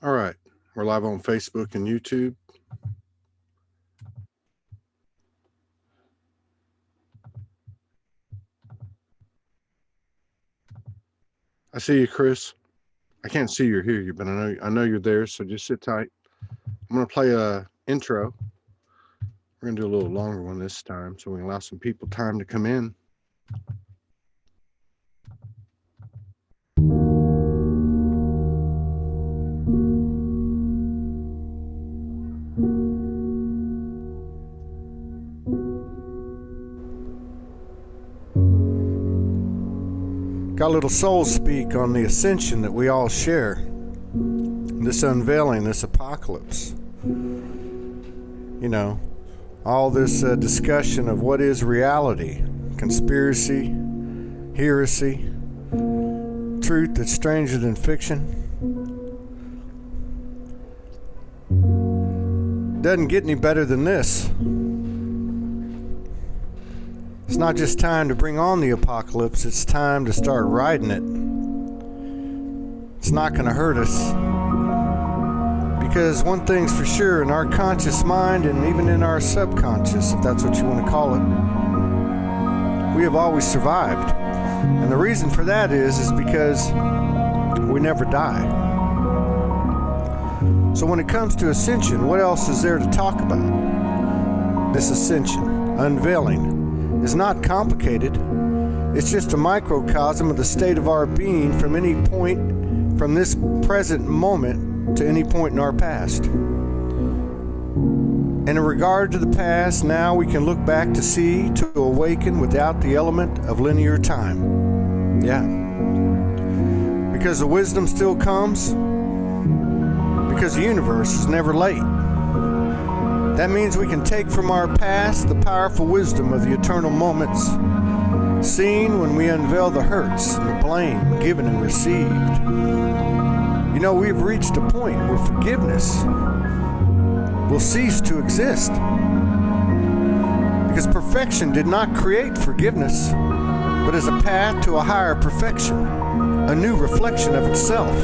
All right. We're live on Facebook and YouTube. I see you, Chris. I can't see you or hear you, but I know you're there, so just sit tight. I'm going to play a intro. We're going to do a little longer one this time so we can allow some people time to come in. Got a little soul speak on the ascension that we all share. This unveiling, this apocalypse. You know, all this discussion of what is reality, conspiracy, heresy, truth that's stranger than fiction. Doesn't get any better than this. It's not just time to bring on the apocalypse, it's time to start riding it. It's not going to hurt us. Because one thing's for sure, in our conscious mind and even in our subconscious, if that's what you want to call it, we have always survived. And the reason for that is because we never die. So when it comes to ascension, what else is there to talk about? This ascension, unveiling, is not complicated. It's just a microcosm of the state of our being from any point, from this present moment to any point in our past. And in regard to the past, now we can look back to see, to awaken without the element of linear time. Yeah. Because the wisdom still comes, because the universe is never late. That means we can take from our past the powerful wisdom of the eternal moments, seen when we unveil the hurts and the blame given and received. You know, we've reached a point where forgiveness will cease to exist. Because perfection did not create forgiveness, but as a path to a higher perfection, a new reflection of itself,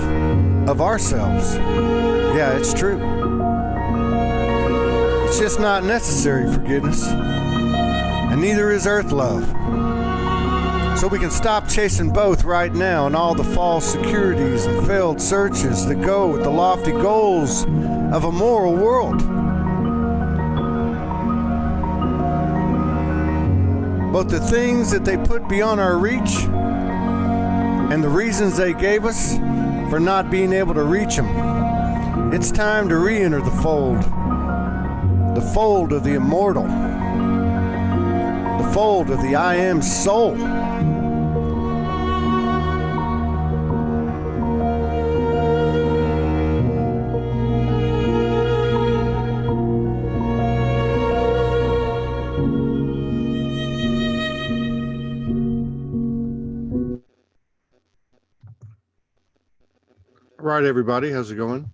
of ourselves. Yeah, it's true. It's just not necessary forgiveness, and neither is earth love. So we can stop chasing both right now and all the false securities and failed searches that go with the lofty goals of a moral world. Both the things that they put beyond our reach and the reasons they gave us for not being able to reach them. It's time to re-enter the fold of the immortal, the fold of the I Am soul. All right, everybody, how's it going?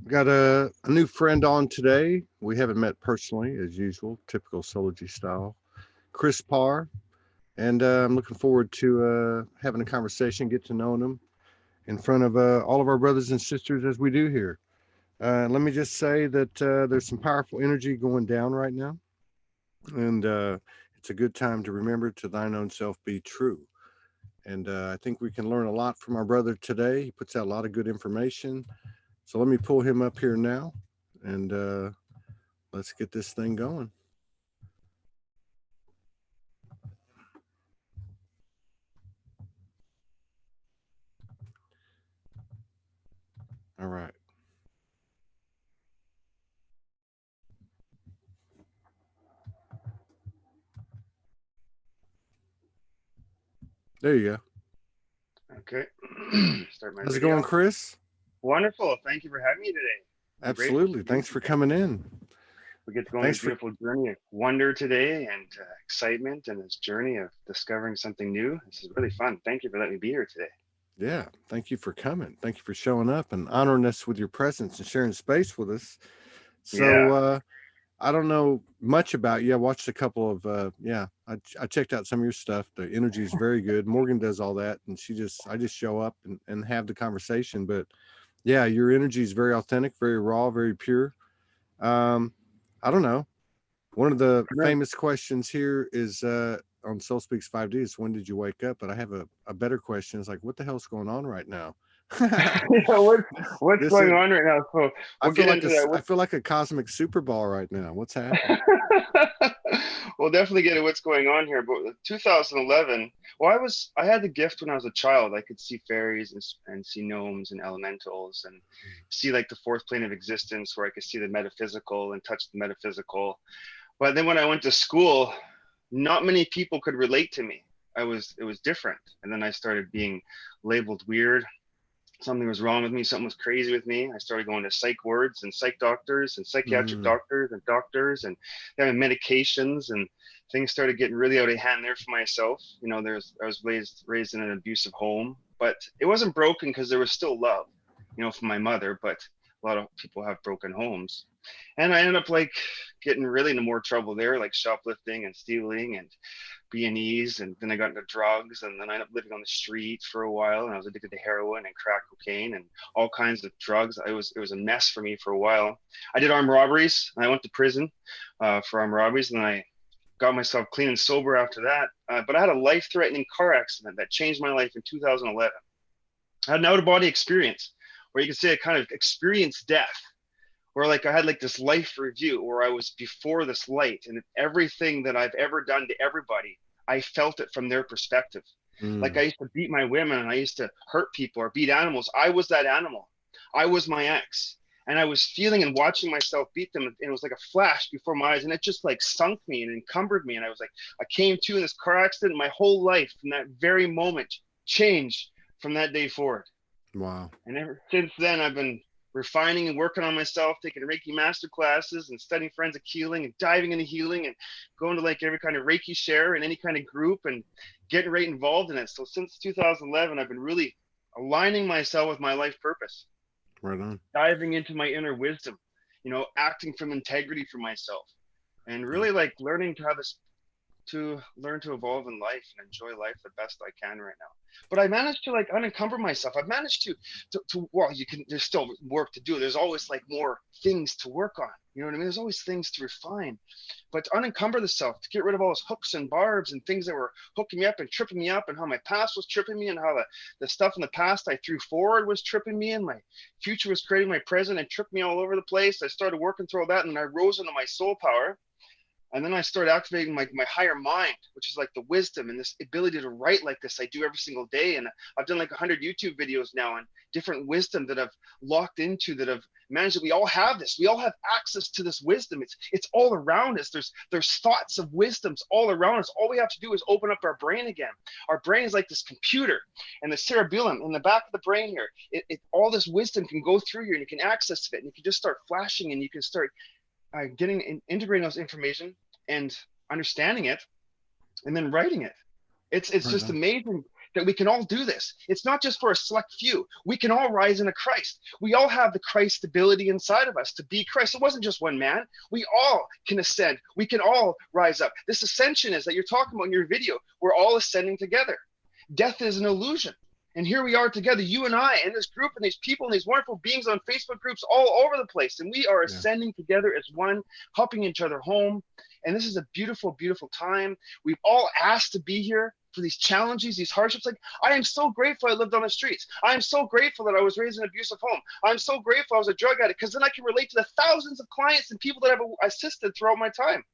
Got a new friend on today. We haven't met personally, as usual, typical Sology style. Chris Parr, and I'm looking forward to having a conversation, get to know him in front of all of our brothers and sisters as we do here. Let me just say that there's some powerful energy going down right now, and it's a good time to remember to thine own self be true. And I think we can learn a lot from our brother today. He puts out a lot of good information. So let me pull him up here now, and let's get this thing going. All right. There you go. Okay. Start my How's it video. going, Chris? Wonderful. Thank you for having me today. Absolutely. Thanks for coming in. We get to go on a beautiful journey of wonder today and excitement and this journey of discovering something new. This is really fun. Thank you for letting me be here today. Yeah. Thank you for coming. Thank you for showing up and honoring us with your presence and sharing space with us. So I don't know much about you. I watched a couple of I checked out some of your stuff. The energy is very good. Morgan does all that, and I just show up and have the conversation. But yeah, your energy is very authentic, very raw, very pure. I don't know. One of the famous questions here is on Soul Speaks 5D is when did you wake up? But I have a better question. It's like, what the hell's going on right now? What's going on right now? So we'll get into that. I feel like a cosmic Super Bowl right now. What's happening? We'll definitely get into what's going on here. But 2011, well, I had the gift when I was a child. I could see fairies and see gnomes and elementals and see like the fourth plane of existence, where I could see the metaphysical and touch the metaphysical. But then when I went to school, not many people could relate to me. It was different. And then I started being labeled weird. Something was wrong with me. Something was crazy with me. I started going to psych wards and psych doctors and psychiatric doctors and having medications, and things started getting really out of hand there for myself. You know, I was raised in an abusive home, but it wasn't broken because there was still love, you know, from my mother. But a lot of people have broken homes, and I ended up like getting really into more trouble there, like shoplifting and stealing and B&Es, and then I got into drugs, and then I ended up living on the street for a while, and I was addicted to heroin and crack cocaine and all kinds of drugs. It was a mess for me for a while. I did armed robberies, and I went to prison for armed robberies, and I got myself clean and sober after that. But I had a life-threatening car accident that changed my life in 2011. I had an out-of-body experience, where you can say I kind of experienced death, where like I had like this life review where I was before this light, and everything that I've ever done to everybody, I felt it from their perspective. Like I used to beat my women, and I used to hurt people or beat animals. I was that animal. I was my ex, and I was feeling and watching myself beat them, and it was like a flash before my eyes, and it just like sunk me and encumbered me. And I was like, I came to in this car accident, and my whole life from that very moment changed from that day forward. Wow. And ever since then, I've been refining and working on myself, taking Reiki master classes and studying forensic healing and diving into healing and going to like every kind of Reiki share and any kind of group and getting right involved in it. So since 2011, I've been really aligning myself with my life purpose. Right on. Diving into my inner wisdom, you know, acting from integrity for myself, and really like learning to learn to evolve in life and enjoy life the best I can right now. But I managed to like unencumber myself. I've managed to well, there's still work to do. There's always like more things to work on. You know what I mean? There's always things to refine, but to unencumber the self, to get rid of all those hooks and barbs and things that were hooking me up and tripping me up, and how my past was tripping me, and how the stuff in the past I threw forward was tripping me, and my future was creating my present and tripped me all over the place. I started working through all that, and I rose into my soul power. And then I started activating my higher mind, which is like the wisdom and this ability to write like this I do every single day. And I've done like 100 YouTube videos now on different wisdom that I've locked into, that I've managed. That we all have this. We all have access to this wisdom. It's all around us. There's thoughts of wisdoms all around us. All we have to do is open up our brain again. Our brain is like this computer, and the cerebellum in the back of the brain here, all this wisdom can go through here, and you can access it, and you can just start flashing, and you can start integrating those information and understanding it, and then writing it. It's just amazing that we can all do this. It's not just for a select few. We can all rise into Christ. We all have the Christ ability inside of us to be Christ. It wasn't just one man. We all can ascend. We can all rise up. This ascension is that you're talking about in your video. We're all ascending together. Death is an illusion. And here we are together, you and I, and this group, and these people, and these wonderful beings on Facebook groups all over the place. And we are ascending together as one, helping each other home. And this is a beautiful, beautiful time. We've all asked to be here for these challenges, these hardships. Like, I am so grateful I lived on the streets. I am so grateful that I was raised in an abusive home. I'm so grateful I was a drug addict, because then I can relate to the thousands of clients and people that I've assisted throughout my time.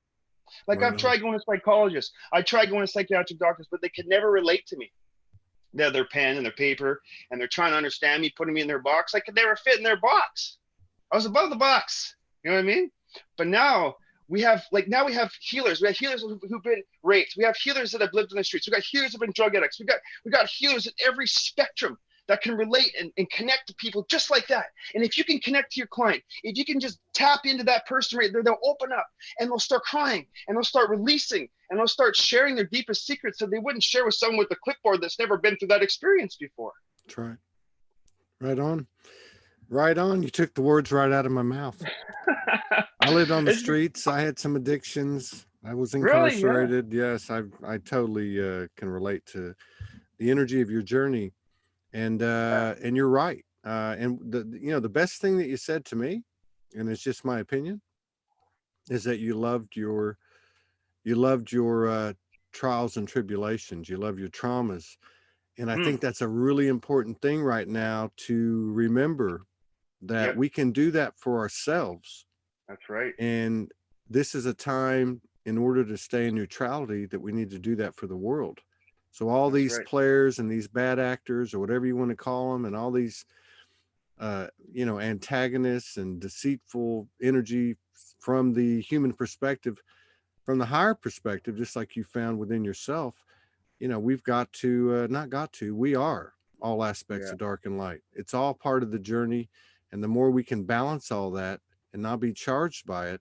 Like, I've tried going to psychologists. I tried going to psychiatric doctors, but they could never relate to me. They have their pen and their paper, and they're trying to understand me, putting me in their box. I could never fit in their box. I was above the box. You know what I mean? But now we have healers. We have healers who've been raped. We have healers that have lived in the streets. We got healers who've been drug addicts. We got healers at every spectrum that can relate and connect to people just like that. And if you can connect to your client, if you can just tap into that person right there, they'll open up, and they'll start crying, and they'll start releasing, and they'll start sharing their deepest secrets that they wouldn't share with someone with a clipboard that's never been through that experience before. That's right. Right on. Right on. You took the words right out of my mouth. I lived on the It's streets. I had some addictions. I was really, yeah, incarcerated. Yes, I totally can relate to the energy of your journey. And you're right. And the best thing that you said to me, and it's just my opinion, is that you loved your trials and tribulations. You love your traumas. And I mm, think that's a really important thing right now to remember, that yep, we can do that for ourselves. that's right. And this is a time, in order to stay in neutrality, that we need to do that for the world. So all That's these right. players and these bad actors, or whatever you want to call them, and all these antagonists and deceitful energy, from the human perspective, from the higher perspective, just like you found within yourself, we've got to, not got to, we are all aspects Yeah, of dark and light. It's all part of the journey. And the more we can balance all that and not be charged by it,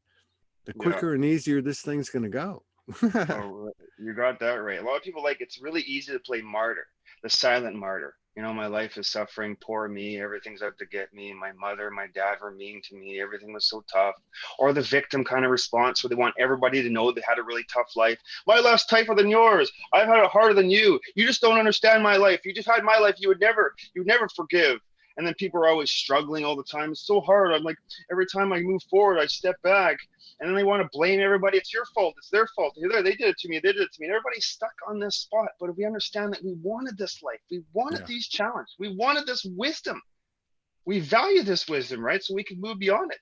the yeah. quicker and easier this thing's going to go. Oh, you got that right. A lot of people, like, it's really easy to play martyr, the silent martyr. My life is suffering, poor me, everything's out to get me. My mother, my dad were mean to me, everything was so tough. Or the victim kind of response, where they want everybody to know they had a really tough life. My life's tougher than yours. I've had it harder than you. You just don't understand my life. You just had my life. You would never forgive. And then people are always struggling all the time. It's so hard. I'm like, every time I move forward, I step back. And then they want to blame everybody. It's your fault. It's their fault. They did it to me. They did it to me. And everybody's stuck on this spot. But if we understand that we wanted this life, we wanted Yeah, these challenges, we wanted this wisdom, we value this wisdom, right? So we can move beyond it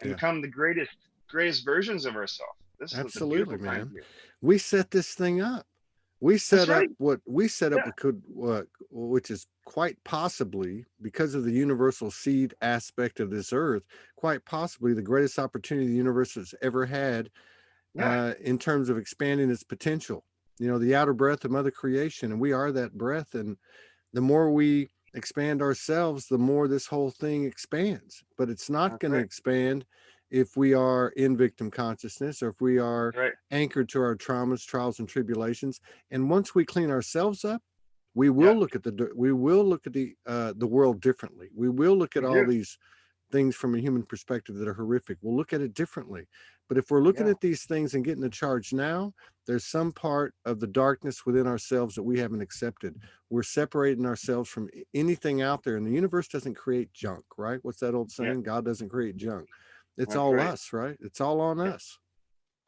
and yeah, become the greatest versions of ourselves. This is the absolutely, beautiful time man. here. We set this thing up. We That's set up right. what we set up, Yeah. what could, which is quite possibly, because of the universal seed aspect of this earth, quite possibly the greatest opportunity the universe has ever had, Yeah. in terms of expanding its potential. The outer breath of Mother Creation, and we are that breath. And the more we expand ourselves, the more this whole thing expands. But it's not That's going to right. expand if we are in victim consciousness, or if we are That's right. anchored to our traumas, trials, and tribulations. And once we clean ourselves up, we Yeah. will look at the world differently. We will look at We all do. these things from a human perspective that are horrific. We'll look at it differently. But if we're looking Yeah. at these things and getting the charge now, there's some part of the darkness within ourselves that we haven't accepted. We're separating ourselves from anything out there. And the universe doesn't create junk, right? What's that old Yeah. saying? God doesn't create junk. It's That's all right. us, right? It's all on Yeah. us.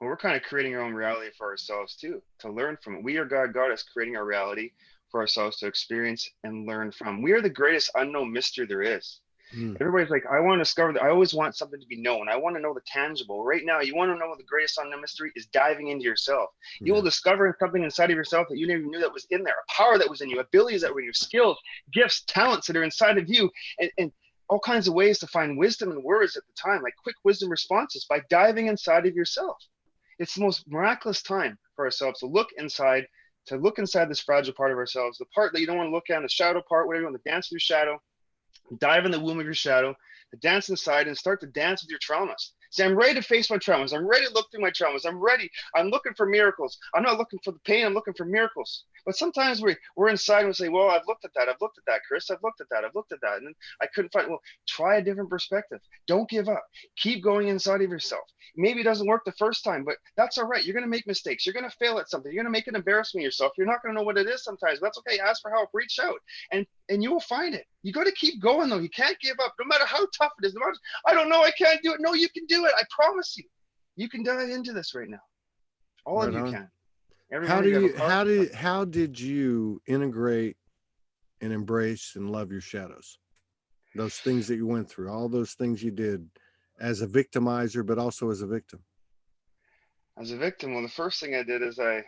Well, we're kind of creating our own reality for ourselves too, to learn from it. We are God. God is creating our reality for ourselves to experience and learn from. We are the greatest unknown mystery there is. Mm, Everybody's like, I want to discover that. I always want something to be known. I want to know the tangible. Right now, you want to know what the greatest unknown mystery is: diving into yourself. You will yeah, discover something inside of yourself that you never knew that was in there, a power that was in you, abilities that were in you, skills, gifts, talents that are inside of you, and all kinds of ways to find wisdom and words at the time, like quick wisdom responses by diving inside of yourself. It's the most miraculous time for ourselves to look inside this fragile part of ourselves, the part that you don't want to look at, the shadow part, whatever you want to dance through shadow, dive in the womb of your shadow, dance inside, and start to dance with your traumas. Say, I'm ready to face my traumas. I'm ready to look through my traumas. I'm ready. I'm looking for miracles. I'm not looking for the pain. I'm looking for miracles. But sometimes we're inside and we say, well, I've looked at that. I've looked at that, Chris. I've looked at that. I've looked at that. And then I couldn't find, well, try a different perspective. Don't give up. Keep going inside of yourself. Maybe it doesn't work the first time, but that's all right. You're going to make mistakes. You're going to fail at something. You're going to make an embarrassment of yourself. You're not going to know what it is sometimes, but that's okay. Ask for help. Reach out. And you will find it. You got to keep going though. You can't give up, no matter how tough it is. No matter, I don't know, I can't do it. No, you can do it. I promise you. You can dive into this right now. All of right you on. can. Every How one do of you have a you powerful time. how did you integrate and embrace and love your shadows? Those things that you went through, all those things you did as a victimizer, but also as a victim. As a victim, well, the first thing I did is I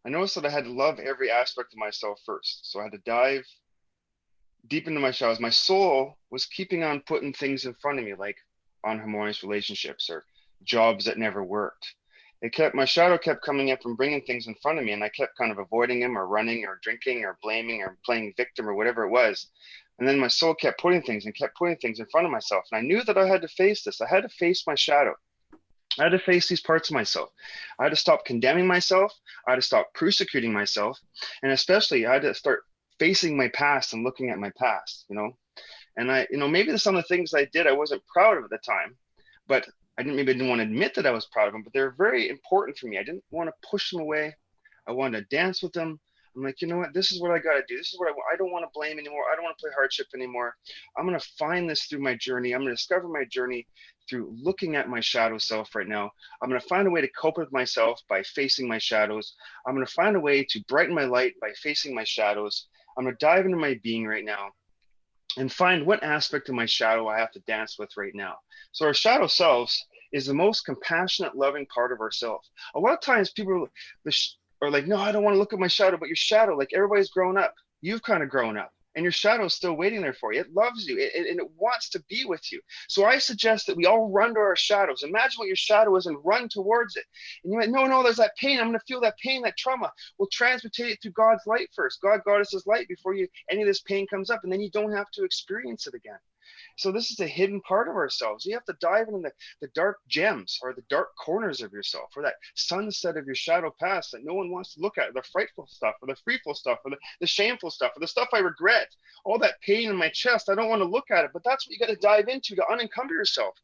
noticed that I had to love every aspect of myself first. So I had to dive deep into my shadows. My soul was keeping on putting things in front of me, like unharmonious relationships or jobs that never worked. My shadow kept coming up and bringing things in front of me, and I kept kind of avoiding them or running or drinking or blaming or playing victim or whatever it was. And then my soul kept putting things and kept putting things in front of myself. And I knew that I had to face this. I had to face my shadow. I had to face these parts of myself. I had to stop condemning myself. I had to stop persecuting myself. And especially, I had to start facing my past and looking at my past. And maybe some of the things I did, I wasn't proud of at the time, but maybe I didn't want to admit that I was proud of them, but they're very important for me. I didn't want to push them away. I wanted to dance with them. I'm like, you know what? This is what I got to do. This is what I don't want to blame anymore. I don't want to play hardship anymore. I'm going to find this through my journey. I'm going to discover my journey through looking at my shadow self right now. I'm going to find a way to cope with myself by facing my shadows. I'm going to find a way to brighten my light by facing my shadows. I'm going to dive into my being right now and find what aspect of my shadow I have to dance with right now. So our shadow selves is the most compassionate, loving part of ourselves. A lot of times people are like, no, I don't want to look at my shadow, but your shadow, like everybody's grown up. You've kind of grown up and your shadow is still waiting there for you. It loves you and it wants to be with you. So I suggest that we all run to our shadows. Imagine what your shadow is and run towards it. And you might, no, there's that pain. I'm going to feel that pain, that trauma. We'll transmutate it through God's light first. God us His light before any of this pain comes up, and then you don't have to experience it again. So this is a hidden part of ourselves. You have to dive into the dark gems or the dark corners of yourself, or that sunset of your shadow past that no one wants to look at, the frightful stuff or the freeful stuff or the shameful stuff or the stuff I regret, all that pain in my chest. I don't want to look at it, but that's what you got to dive into to unencumber yourself.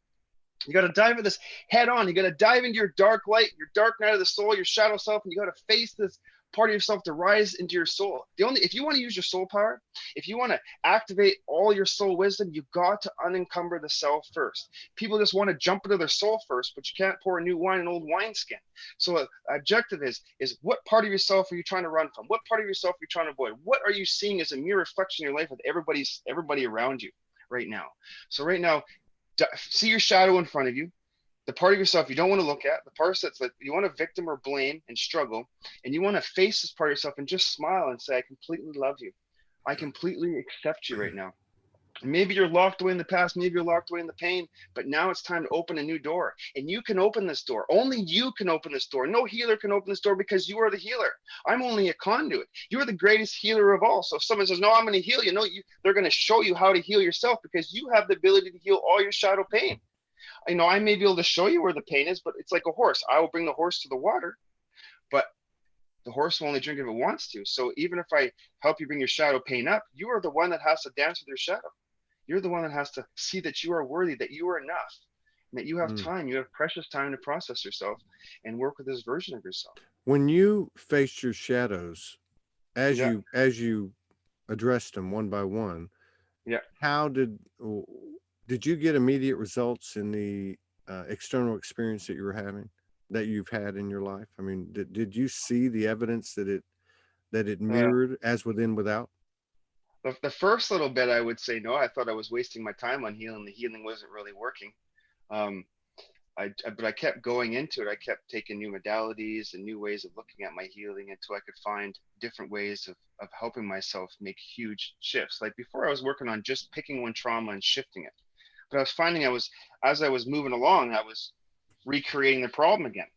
You got to dive into this head on. You got to dive into your dark light, your dark night of the soul, your shadow self, and you got to face this part of yourself to rise into your soul. If you want to use your soul power, if you want to activate all your soul wisdom, you got to unencumber the self first. People just want to jump into their soul first, but you can't pour a new wine in old wineskin. So objective is what part of yourself are you trying to run from? What part of yourself are you trying to avoid? What are you seeing as a mere reflection in your life with everybody around you right now? So right now, see your shadow in front of you, the part of yourself you don't want to look at, the part that's like you want to victim or blame and struggle, and you want to face this part of yourself and just smile and say, I completely love you. I completely accept you right now. Maybe you're locked away in the past, maybe you're locked away in the pain, but now it's time to open a new door. And you can open this door. Only you can open this door. No healer can open this door because you are the healer. I'm only a conduit. You're the greatest healer of all. So if someone says, no, I'm going to heal you, they're going to show you how to heal yourself because you have the ability to heal all your shadow pain. I may be able to show you where the pain is, but it's like a horse. I will bring the horse to the water, but the horse will only drink if it wants to. So even if I help you bring your shadow pain up, you are the one that has to dance with your shadow. You're the one that has to see that you are worthy, that you are enough, and that you have time. You have precious time to process yourself and work with this version of yourself. When you faced your shadows, as you addressed them one by one, how did you get immediate results in the external experience that you've had in your life? I mean, did you see the evidence that it mirrored as within without? The first little bit, I would say no. I thought I was wasting my time on healing. The healing wasn't really working. But I kept going into it. I kept taking new modalities and new ways of looking at my healing until I could find different ways of helping myself make huge shifts. Like before, I was working on just picking one trauma and shifting it. But I was finding as I was moving along, I was recreating the problem again.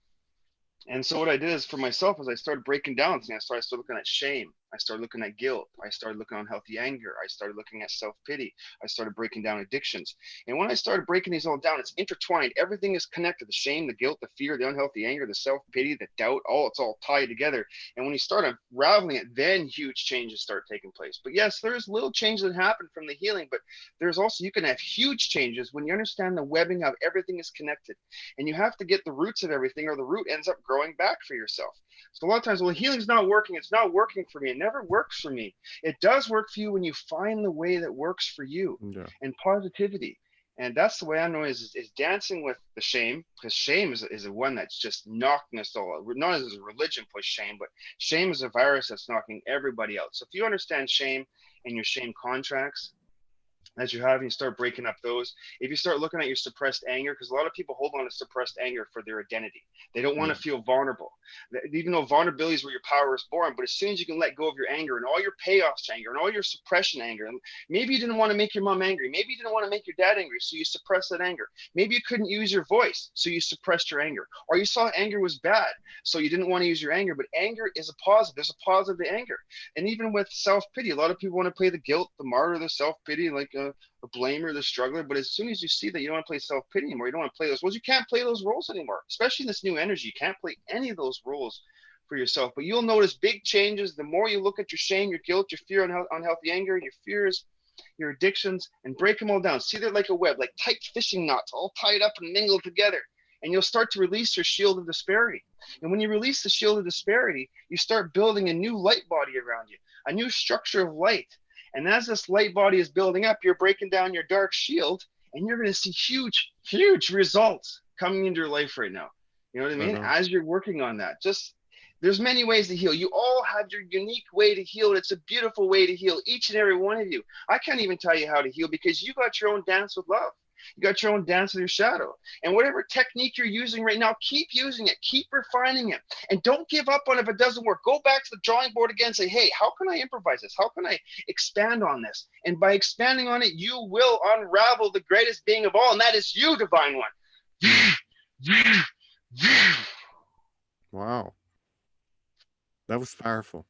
And so what I did is for myself is I started breaking down things. I started looking at shame. I started looking at guilt. I started looking at unhealthy anger. I started looking at self-pity. I started breaking down addictions. And when I started breaking these all down, it's intertwined. Everything is connected. The shame, the guilt, the fear, the unhealthy anger, the self-pity, the doubt, it's all tied together. And when you start unraveling it, then huge changes start taking place. But yes, there's little changes that happen from the healing, but there's also, you can have huge changes when you understand the webbing of everything is connected. And you have to get the roots of everything, or the root ends up growing back for yourself. So a lot of times, well, healing's not working. It's not working for me. It never works for me. It does work for you when you find the way that works for you. And positivity. And that's the way I know is dancing with the shame, because shame is a one that's just knocking us all out. Not as a religion push shame, but shame is a virus that's knocking everybody out. So if you understand shame and your shame contracts as you have, and you start breaking up those, if you start looking at your suppressed anger, because a lot of people hold on to suppressed anger for their identity. They don't want to feel vulnerable, even though vulnerability is where your power is born. But as soon as you can let go of your anger and all your payoffs to anger and all your suppression anger, and maybe you didn't want to make your mom angry, maybe you didn't want to make your dad angry, so you suppressed that anger. Maybe you couldn't use your voice, so you suppressed your anger, or you saw anger was bad, so you didn't want to use your anger. But anger is a positive. There's a positive to anger. And even with self-pity, a lot of people want to play the guilt, the martyr, the self-pity, like the blamer, the struggler. But as soon as you see that you don't want to play self-pity anymore, you don't want to play those roles, you can't play those roles anymore, especially in this new energy. You can't play any of those roles for yourself. But you'll notice big changes the more you look at your shame, your guilt, your fear, unhealthy anger, your fears, your addictions, and break them all down. See, they're like a web, like tight fishing knots, all tied up and mingled together. And you'll start to release your shield of disparity. And when you release the shield of disparity, you start building a new light body around you, a new structure of light. And as this light body is building up, you're breaking down your dark shield, and you're going to see huge, huge results coming into your life right now. You know what I mean? As you're working on that, just there's many ways to heal. You all have your unique way to heal. It's a beautiful way to heal, each and every one of you. I can't even tell you how to heal because you got your own dance with love. You got your own dance with your shadow. And whatever technique you're using right now, keep using it, keep refining it. And don't give up on it if it doesn't work. Go back to the drawing board again and say, hey, how can I improvise this? How can I expand on this? And by expanding on it, you will unravel the greatest being of all, and that is you, Divine One. Wow. That was powerful.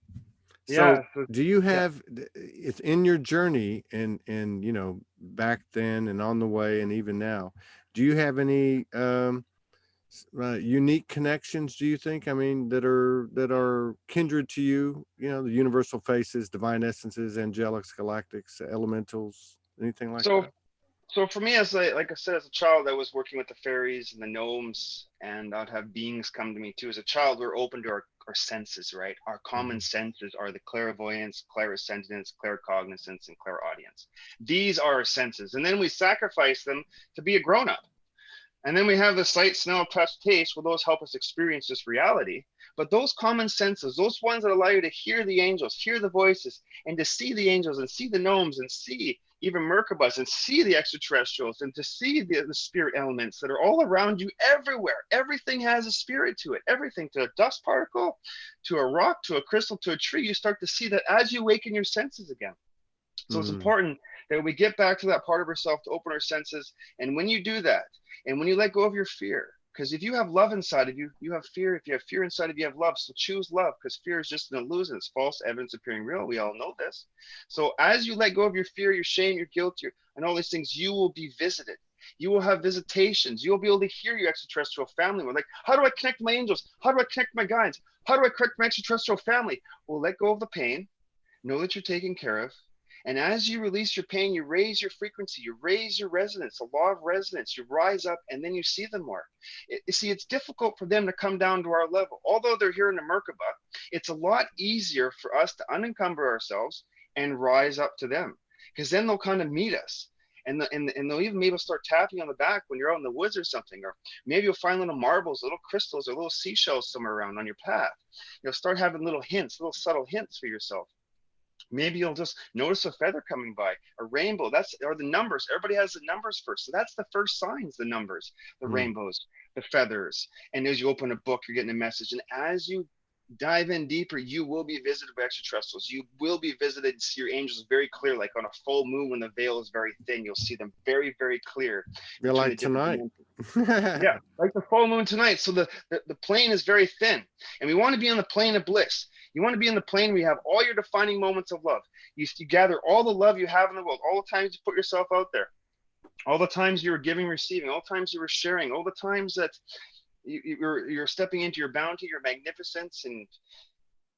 Yeah. So do you have, it's in your journey and, you know, back then and on the way and even now, do you have any unique connections, do you think? I mean, that are kindred to you, you know, the universal faces, divine essences, angelics, galactics, elementals, anything like that? So for me, like I said, as a child, I was working with the fairies and the gnomes, and I'd have beings come to me too. As a child, we're open to our senses, right? Our common senses are the clairvoyance, clairsentience, claircognizance, and clairaudience. These are our senses. And then we sacrifice them to be a grown-up. And then we have the sight, smell, touch, taste. Well, those help us experience this reality. But those common senses, those ones that allow you to hear the angels, hear the voices, and to see the angels and see the gnomes and see even Merkabahs and see the extraterrestrials and to see the spirit elements that are all around you everywhere. Everything has a spirit to it. Everything, to a dust particle, to a rock, to a crystal, to a tree. You start to see that as you awaken your senses again. So it's important that we get back to that part of ourselves to open our senses. And when you do that, and when you let go of your fear, because if you have love inside of you, you have fear. If you have fear inside of you, you have love. So choose love, because fear is just an illusion. It's false evidence appearing real. We all know this. So as you let go of your fear, your shame, your guilt, and all these things, you will be visited. You will have visitations. You'll be able to hear your extraterrestrial family. We're like, how do I connect my angels? How do I connect my guides? How do I connect my extraterrestrial family? Well, let go of the pain. Know that you're taken care of. And as you release your pain, you raise your frequency, you raise your resonance, the law of resonance, you rise up, and then you see them more. You see, it's difficult for them to come down to our level. Although they're here in the Merkaba, it's a lot easier for us to unencumber ourselves and rise up to them, because then they'll kind of meet us. And they'll even maybe start tapping on the back when you're out in the woods or something, or maybe you'll find little marbles, little crystals, or little seashells somewhere around on your path. You'll start having little hints, little subtle hints for yourself. Maybe you'll just notice a feather coming by, a rainbow. Or the numbers. Everybody has the numbers first. So that's the first signs, the numbers, the rainbows, the feathers. And as you open a book, you're getting a message. And as you dive in deeper, you will be visited by extraterrestrials. You will be visited, see your angels very clear, like on a full moon when the veil is very thin. You'll see them very, very clear. You're like tonight. Yeah, like the full moon tonight. So the plane is very thin. And we want to be on the plane of bliss. You want to be in the plane where you have all your defining moments of love. You gather all the love you have in the world, all the times you put yourself out there, all the times you were giving, receiving, all the times you were sharing, all the times that you're stepping into your bounty, your magnificence, and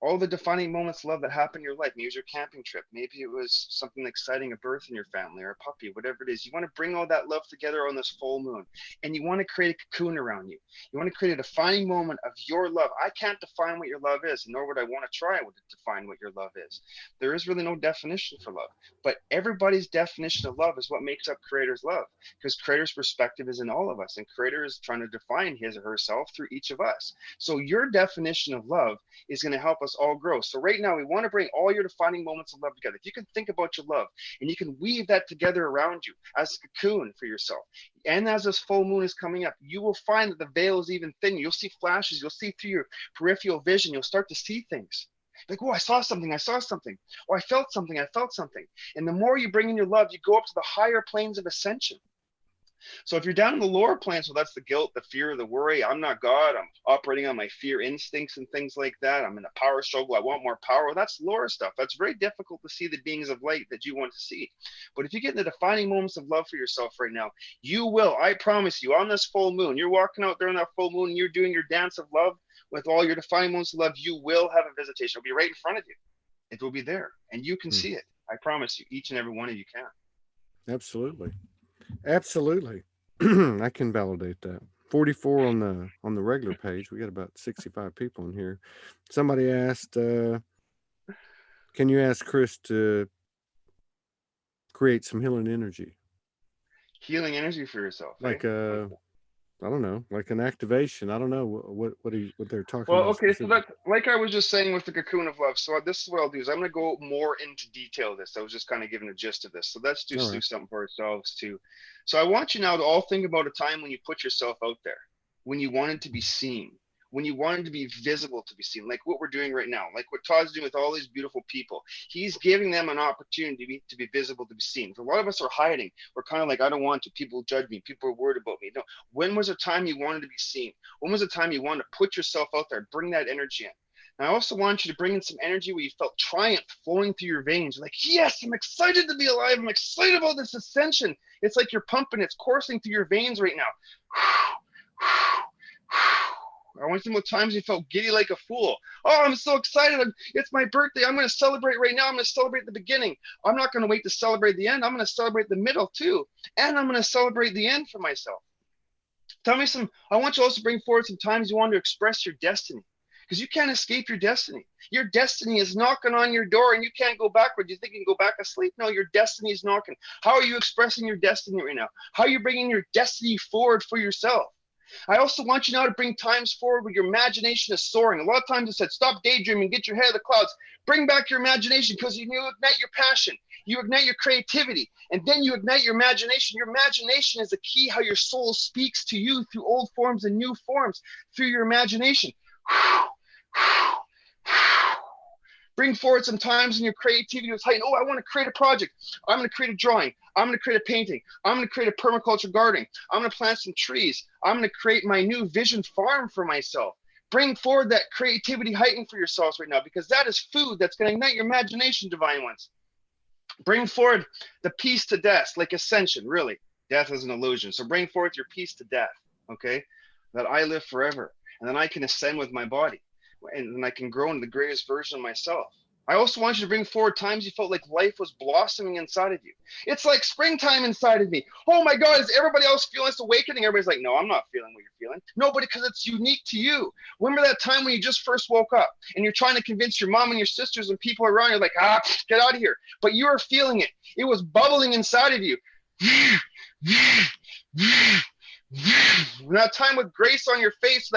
all the defining moments of love that happened in your life. Maybe it was your camping trip. Maybe it was something exciting, a birth in your family or a puppy, whatever it is. You want to bring all that love together on this full moon, and you want to create a cocoon around you. You want to create a defining moment of your love. I can't define what your love is, nor would I want to try to define what your love is. There is really no definition for love, but everybody's definition of love is what makes up Creator's love, because Creator's perspective is in all of us, and Creator is trying to define his or herself through each of us. So your definition of love is going to help us all grow. So right now, we want to bring all your defining moments of love together. If you can think about your love and you can weave that together around you as a cocoon for yourself, and as this full moon is coming up, you will find that the veil is even thinner. You'll see flashes. You'll see through your peripheral vision. You'll start to see things. Like, oh, I saw something. I saw something. Oh, I felt something. I felt something. And the more you bring in your love, you go up to the higher planes of ascension. So if you're down in the lower planes, well, that's the guilt, the fear, the worry. I'm not God. I'm operating on my fear instincts and things like that. I'm in a power struggle. I want more power. Well, that's lower stuff. That's very difficult to see the beings of light that you want to see. But if you get in the defining moments of love for yourself right now, you will, I promise you, on this full moon, you're walking out there on that full moon, and you're doing your dance of love with all your defining moments of love, you will have a visitation. It'll be right in front of you. It will be there, and you can see it. I promise you, each and every one of you can. Absolutely. Absolutely. I can validate that. 44 on the regular page. We got about 65 people in here. Somebody asked, can you ask Chris to create some healing energy? Healing energy for yourself, eh? Like I don't know, like an activation. I don't know what they're talking Well, about okay, so specifically. that's like I was just saying with the cocoon of love. So this is what I'll do is I'm going to go more into detail of this. I was just kind of giving a gist of this. So let's All just do right. something for ourselves too. So I want you now to all think about a time when you put yourself out there, when you wanted to be seen, when you wanted to be visible to be seen, like what we're doing right now, like what Todd's doing with all these beautiful people. He's giving them an opportunity to be visible, to be seen. For a lot of us are hiding. We're kind of like, I don't want to. People judge me. People are worried about me. No. When was a time you wanted to be seen? When was the time you wanted to put yourself out there, bring that energy in? And I also want you to bring in some energy where you felt triumph flowing through your veins. Like, yes, I'm excited to be alive. I'm excited about this ascension. It's like you're pumping, it's coursing through your veins right now. I want to know times you felt giddy like a fool. Oh, I'm so excited. It's my birthday. I'm going to celebrate right now. I'm going to celebrate the beginning. I'm not going to wait to celebrate the end. I'm going to celebrate the middle too. And I'm going to celebrate the end for myself. Tell me I want you also to bring forward some times you want to express your destiny, because you can't escape your destiny. Your destiny is knocking on your door and you can't go backward. You think you can go back asleep? No, your destiny is knocking. How are you expressing your destiny right now? How are you bringing your destiny forward for yourself? I also want you now to bring times forward where your imagination is soaring. A lot of times I said, stop daydreaming, get your head of the clouds. Bring back your imagination, because you ignite your passion. You ignite your creativity, and then you ignite your imagination. Your imagination is the key how your soul speaks to you through old forms and new forms through your imagination. Bring forward some times in your creativity was heightened. Oh, I want to create a project. I'm going to create a drawing. I'm going to create a painting. I'm going to create a permaculture garden. I'm going to plant some trees. I'm going to create my new vision farm for myself. Bring forward that creativity heightened for yourselves right now, because that is food that's going to ignite your imagination, divine ones. Bring forward the peace to death, like ascension, really. Death is an illusion. So bring forth your peace to death, okay? That I live forever, and then I can ascend with my body, and then I can grow into the greatest version of myself. I also want you to bring forward times you felt like life was blossoming inside of you. It's like springtime inside of me. Oh my God, is everybody else feeling this awakening? Everybody's like, no, I'm not feeling what you're feeling. No, but because it's unique to you. Remember that time when you just first woke up and you're trying to convince your mom and your sisters and people around you, like, get out of here. But you were feeling it. It was bubbling inside of you. That time with grace on your face,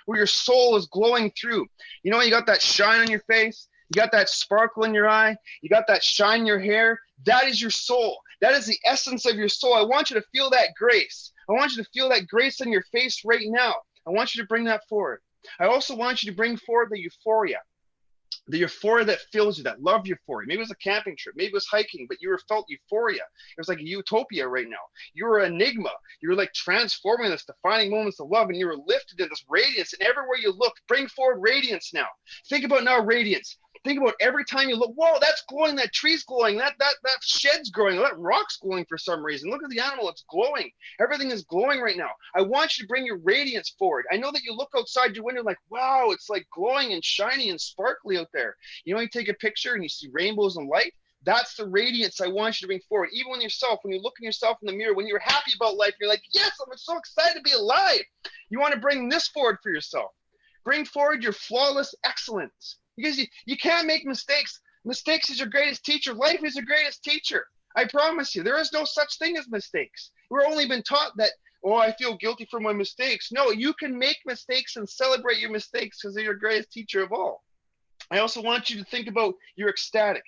where your soul is glowing through. You know, you got that shine on your face. You got that sparkle in your eye. You got that shine in your hair. That is your soul. That is the essence of your soul. I want you to feel that grace. I want you to feel that grace on your face right now. I want you to bring that forward. I also want you to bring forward the euphoria that fills you, that love euphoria. Maybe it was a camping trip, maybe it was hiking, but you felt euphoria. It was like a utopia right now. You were an enigma. You were like transforming this, defining moments of love, and you were lifted in this radiance. And everywhere you look, bring forward radiance now. Think about now radiance. Think about every time you look, whoa, that's glowing, that tree's glowing, that shed's growing, that rock's glowing for some reason. Look at the animal, it's glowing. Everything is glowing right now. I want you to bring your radiance forward. I know that you look outside your window like, wow, it's like glowing and shiny and sparkly out there. You know, you take a picture and you see rainbows and light. That's the radiance I want you to bring forward. Even when you look at yourself in the mirror, when you're happy about life, you're like, yes, I'm so excited to be alive. You want to bring this forward for yourself. Bring forward your flawless excellence. Because you can't make mistakes. Mistakes is your greatest teacher. Life is your greatest teacher. I promise you, there is no such thing as mistakes. We're only been taught that, oh, I feel guilty for my mistakes. No, you can make mistakes and celebrate your mistakes, because they're your greatest teacher of all. I also want you to think about your ecstatic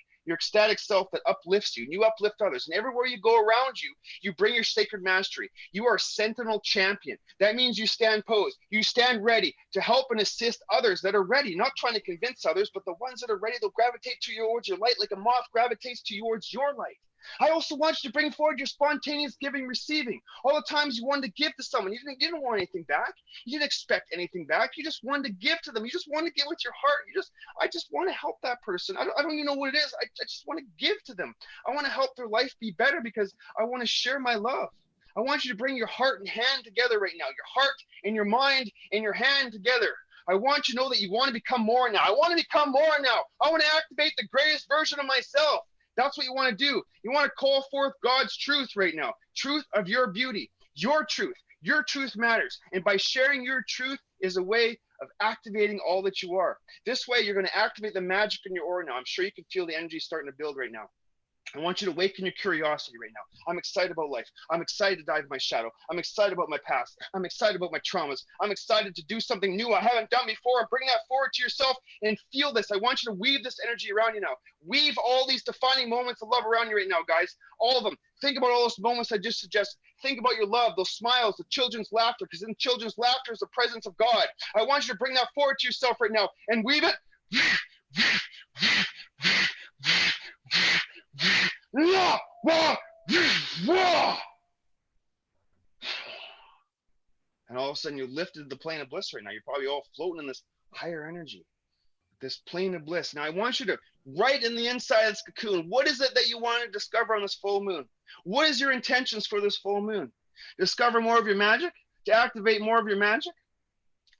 self that uplifts you, and you uplift others. And everywhere you go around you, you bring your sacred mastery. You are a sentinel champion. That means you stand posed. You stand ready to help and assist others that are ready, not trying to convince others, but the ones that are ready, they'll gravitate towards your light like a moth gravitates towards your light. I also want you to bring forward your spontaneous giving, receiving. All the times you wanted to give to someone, you didn't want anything back. You didn't expect anything back. You just wanted to give to them. You just wanted to give with your heart. I just want to help that person. I don't even know what it is. I just want to give to them. I want to help their life be better, because I want to share my love. I want you to bring your heart and hand together right now. Your heart and your mind and your hand together. I want you to know that you want to become more now. I want to become more now. I want to activate the greatest version of myself. That's what you want to do. You want to call forth God's truth right now. Truth of your beauty, your truth. Your truth matters. And by sharing your truth is a way of activating all that you are. This way, you're going to activate the magic in your aura now. I'm sure you can feel the energy starting to build right now. I want you to awaken your curiosity right now. I'm excited about life. I'm excited to dive in my shadow. I'm excited about my past. I'm excited about my traumas. I'm excited to do something new I haven't done before. And bring that forward to yourself and feel this. I want you to weave this energy around you now. Weave all these defining moments of love around you right now, guys. All of them. Think about all those moments I just suggested. Think about your love, those smiles, the children's laughter, because in children's laughter is the presence of God. I want you to bring that forward to yourself right now and weave it. And all of a sudden you lifted the plane of bliss right now. You're probably all floating in this higher energy, this plane of bliss. Now I want you to write in the inside of this cocoon, what is it that you want to discover on this full moon? What is your intentions for this full moon? Discover more of your magic, to activate more of your magic,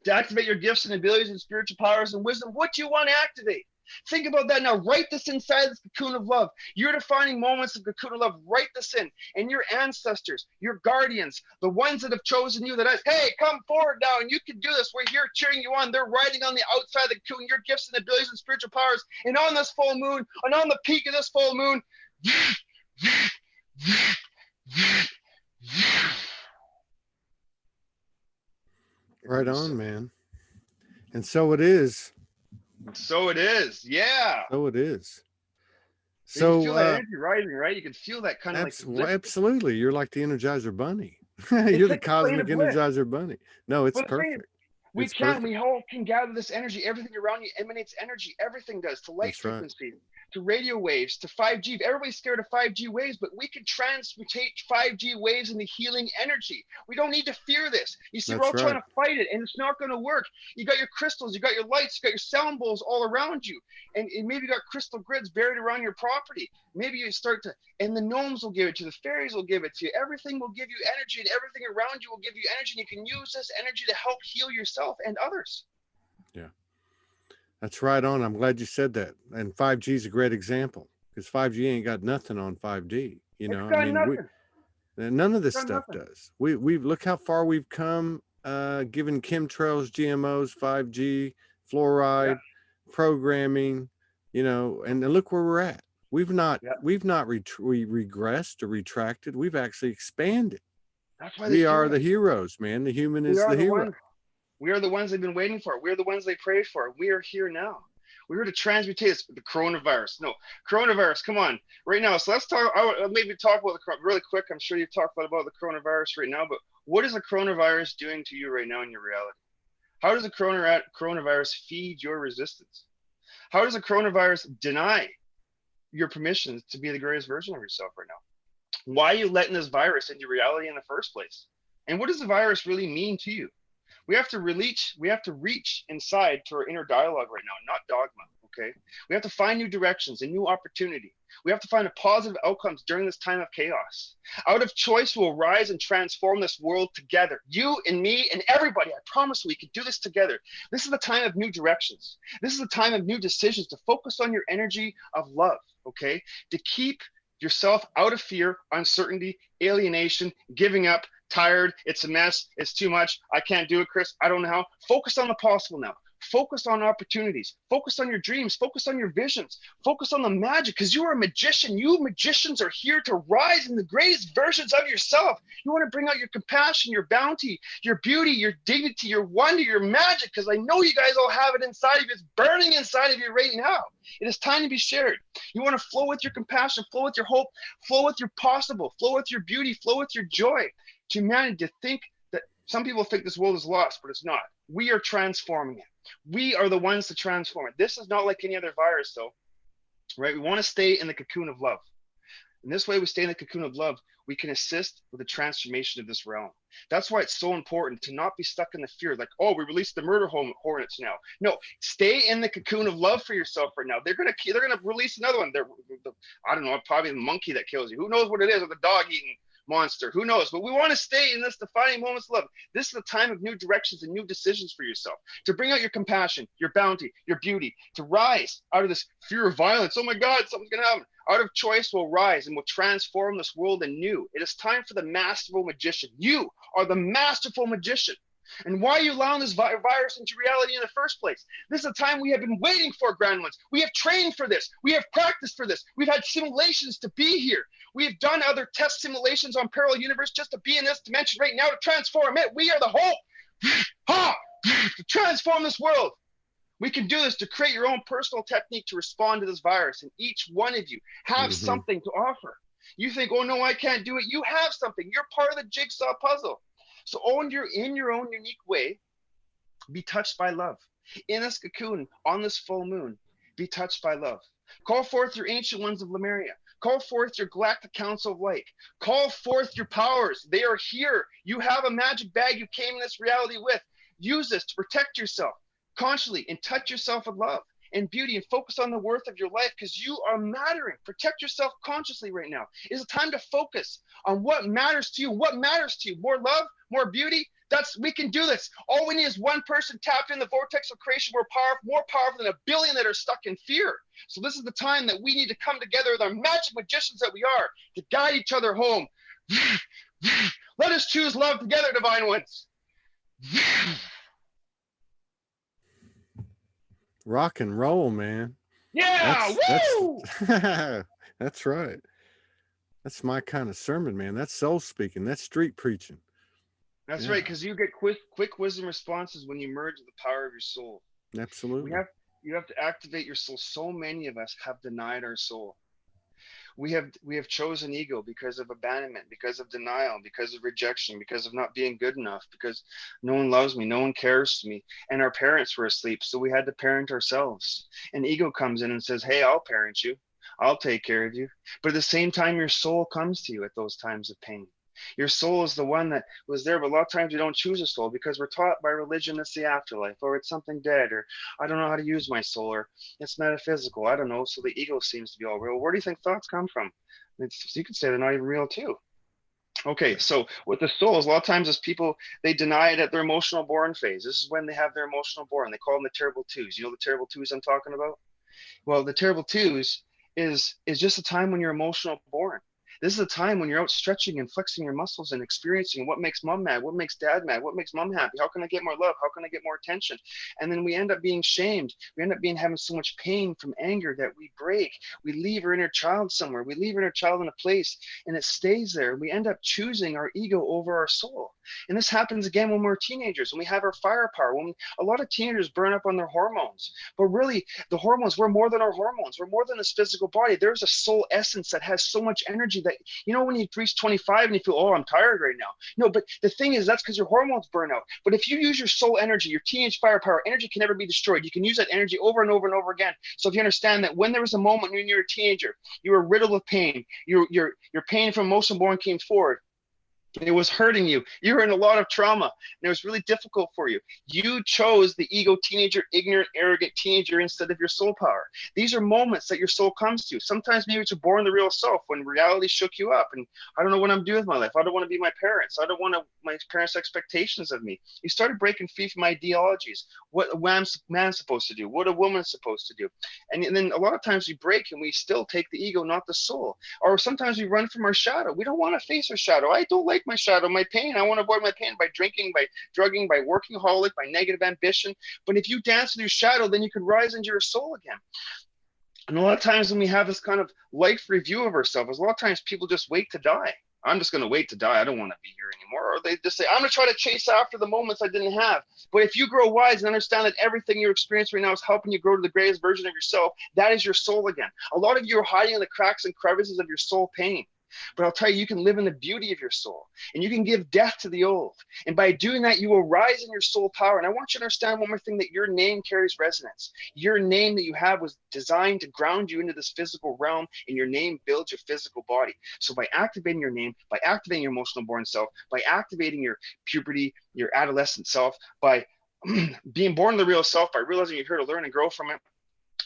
to activate your gifts and abilities and spiritual powers and wisdom. What do you want to activate? Think about that now. Write this inside this cocoon of love. Your defining moments of cocoon of love. Write this in. And your ancestors, your guardians, the ones that have chosen you, hey, come forward now and you can do this. We're here cheering you on. They're writing on the outside of the cocoon your gifts and abilities and spiritual powers. And on this full moon, and on the peak of this full moon, Right on, man. And so it is. So it is. Yeah. So it is. So you feel that energy rising, right? You can feel that kind of absolutely. You're like the Energizer Bunny. You're the cosmic Energizer Bunny. No, it's perfect. We all can gather this energy. Everything around you emanates energy. Everything does, to light frequency, to radio waves, to 5G. Everybody's scared of 5G waves, but we can transmutate 5G waves into healing energy. We don't need to fear this. You see, we're all trying to fight it, and it's not going to work. You got your crystals, you got your lights, you got your sound bowls all around you, and maybe you got crystal grids buried around your property. Maybe you start to, and the gnomes will give it to you, the fairies will give it to you. Everything will give you energy, and everything around you will give you energy, and you can use this energy to help heal yourself and others. Yeah. That's right on. I'm glad you said that. And 5G is a great example, because 5G ain't got nothing on 5D. You know, I mean, none of this stuff does. We've look how far we've come, given chemtrails, GMOs, 5G, fluoride, programming, you know, and look where we're at. We've not regressed or retracted. We've actually expanded. That's why we are the heroes, man. The human is the hero. We are the ones they've been waiting for. We're the ones they prayed for. We are here now. We're here to transmutate this, the coronavirus. No, coronavirus, come on. Right now, so let's talk, I'll maybe talk about really quick. I'm sure you've talked about the coronavirus right now, but what is the coronavirus doing to you right now in your reality? How does the coronavirus feed your resistance? How does the coronavirus deny your permission to be the greatest version of yourself right now? Why are you letting this virus into reality in the first place? And what does the virus really mean to you? We have to reach inside to our inner dialogue right now, not dogma, okay? We have to find new directions and new opportunity. We have to find a positive outcomes during this time of chaos. Out of choice, we'll rise and transform this world together. You and me and everybody, I promise we can do this together. This is the time of new directions. This is the time of new decisions, to focus on your energy of love, okay? To keep yourself out of fear, uncertainty, alienation, giving up, tired, it's a mess, it's too much, I can't do it, Chris, I don't know how. Focus on the possible now. Focus on opportunities. Focus on your dreams. Focus on your visions. Focus on the magic, because you are a magician. You magicians are here to rise in the greatest versions of yourself. You want to bring out your compassion, your bounty, your beauty, your dignity, your wonder, your magic, because I know you guys all have it inside of you. It's burning inside of you right now. It is time to be shared. You want to flow with your compassion, flow with your hope, flow with your possible, flow with your beauty, flow with your joy. To humanity, to think that some people think this world is lost, but it's not. We are transforming it. We are the ones to transform it. This is not like any other virus, though, right? We want to stay in the cocoon of love. And this way we stay in the cocoon of love, we can assist with the transformation of this realm. That's why it's so important to not be stuck in the fear, like, oh, we released the murder hornets now. No, stay in the cocoon of love for yourself right now. They're gonna release another one. I don't know, probably the monkey that kills you. Who knows what it is, or the dog eating monster, who knows? But we want to stay in this defining moments of love. This is the time of new directions and new decisions for yourself, to bring out your compassion, your bounty, your beauty, to rise out of this fear of violence. Oh my God, something's gonna happen. out of choice will rise and will transform this world anew. It is time for the masterful magician. You are the masterful magician. And why are you allowing this virus into reality in the first place? This is a time we have been waiting for, grand ones. We have trained for this. We have practiced for this. We've had simulations to be here. We have done other test simulations on parallel universe just to be in this dimension right now to transform it. We are the hope to transform this world. We can do this to create your own personal technique to respond to this virus. And each one of you have something to offer. You think, oh no, I can't do it. You have something. You're part of the jigsaw puzzle. So in your own unique way, be touched by love. In this cocoon, on this full moon, be touched by love. Call forth your ancient ones of Lemuria. Call forth your galactic council of light. Call forth your powers. They are here. You have a magic bag you came in this reality with. Use this to protect yourself consciously and touch yourself with love and beauty and focus on the worth of your life because you are mattering. Protect yourself consciously right now. It's a time to focus on what matters to you. What matters to you? More love, more beauty. We can do this. All we need is one person tapped in the vortex of creation. We're more powerful than a billion that are stuck in fear. So this is the time that we need to come together with our magic magicians that we are to guide each other home. Let us choose love together, divine ones. Rock and roll, man. Yeah, woo! That's right. That's my kind of sermon, man. That's soul speaking. That's street preaching. That's right, because you get quick wisdom responses when you merge with the power of your soul. Absolutely. You have to activate your soul. So many of us have denied our soul. We have chosen ego because of abandonment, because of denial, because of rejection, because of not being good enough, because no one loves me, no one cares for me, and our parents were asleep, so we had to parent ourselves. And ego comes in and says, hey, I'll parent you, I'll take care of you. But at the same time, your soul comes to you at those times of pain. Your soul is the one that was there, but a lot of times we don't choose a soul because we're taught by religion it's the afterlife, or it's something dead, or I don't know how to use my soul, or it's metaphysical, I don't know, so the ego seems to be all real. Where do you think thoughts come from? You could say they're not even real too. Okay, so with the souls, a lot of times as people, they deny it at their emotional born phase. This is when they have their emotional born. They call them the terrible twos. You know the terrible twos I'm talking about? Well, the terrible twos is just a time when you're emotional born. This is a time when you're out stretching and flexing your muscles and experiencing what makes mom mad, what makes dad mad, what makes mom happy, how can I get more love, how can I get more attention? And then we end up being shamed. We end up having so much pain from anger that we break. We leave our inner child somewhere. We leave our inner child in a place and it stays there. We end up choosing our ego over our soul. And this happens again when we're teenagers, when we have our firepower. A lot of teenagers burn up on their hormones, but really the hormones, we're more than our hormones. We're more than this physical body. There's a soul essence that has so much energy that, you know, when you reach 25 and you feel, oh, I'm tired right now. No, but the thing is, that's because your hormones burn out. But if you use your soul energy, your teenage firepower, energy can never be destroyed. You can use that energy over and over and over again. So if you understand that when there was a moment when you were a teenager, you were riddled with pain, your pain from emotional born came forward. It was hurting you. You were in a lot of trauma, and it was really difficult for you. You chose the ego teenager, ignorant, arrogant teenager instead of your soul power. These are moments that your soul comes to. Sometimes maybe it's born the real self when reality shook you up, and I don't know what I'm doing with my life. I don't want to be my parents. I don't want my parents' expectations of me. You started breaking free from ideologies. What a man's supposed to do, what a woman's supposed to do. And then a lot of times we break and we still take the ego, not the soul. Or sometimes we run from our shadow. We don't want to face our shadow. I don't like my shadow, my pain. I want to avoid my pain by drinking, by drugging, by workaholic, by negative ambition. But if you dance with your shadow, then you can rise into your soul again. And a lot of times when we have this kind of life review of ourselves, a lot of times people just wait to die. I'm just going to wait to die. I don't want to be here anymore. Or they just say, I'm going to try to chase after the moments I didn't have. But if you grow wise and understand that everything you're experiencing right now is helping you grow to the greatest version of yourself, that is your soul again. A lot of you are hiding in the cracks and crevices of your soul pain. But I'll tell you, you can live in the beauty of your soul and you can give death to the old. And by doing that, you will rise in your soul power. And I want you to understand one more thing, that your name carries resonance. Your name that you have was designed to ground you into this physical realm, and your name builds your physical body. So by activating your name, by activating your emotional born self, by activating your puberty, your adolescent self, by being born the real self, by realizing you're here to learn and grow from it,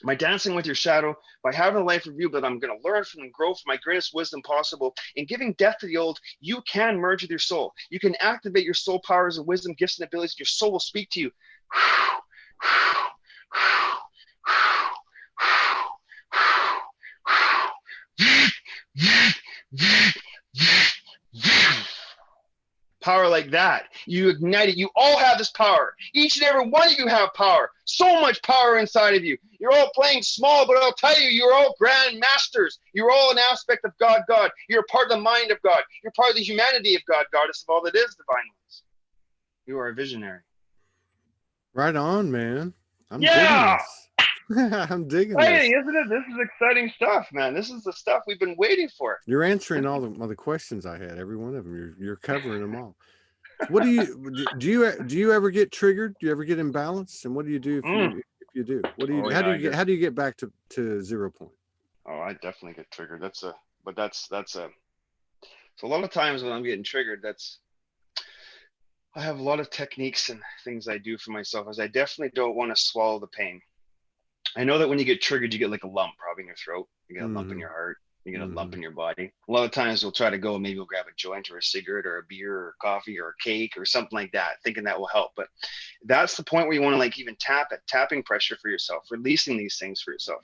by dancing with your shadow, by having a life review that I'm going to learn from and grow from my greatest wisdom possible, and giving death to the old, you can merge with your soul. You can activate your soul powers and wisdom, gifts, and abilities. Your soul will speak to you. Power like that. You ignite it. You all have this power. Each and every one of you have power. So much power inside of you. You're all playing small, but I'll tell you, you're all grand masters. You're all an aspect of God, God. You're a part of the mind of God. You're part of the humanity of God, Goddess of all that is, divine ones. You are a visionary. Right on, man. I'm digging Yeah! this. I'm digging this. Exciting, isn't it? This is exciting stuff, man. This is the stuff we've been waiting for. You're answering all the questions I had, every one of them. You're covering them all. What do you ever get triggered? Do you ever get imbalanced? And what do you do if you do? What do you Oh, how yeah, do you get back to 0 point? Oh, I definitely get triggered. So a lot of times when I'm getting triggered, I have a lot of techniques and things I do for myself, as I definitely don't want to swallow the pain. I know that when you get triggered, you get like a lump probably in your throat. You get a lump in your heart. You get a lump in your body. A lot of times we'll try to go, maybe we'll grab a joint or a cigarette or a beer or coffee or a cake or something like that, thinking that will help. But that's the point where you want to like even tapping pressure for yourself, releasing these things for yourself.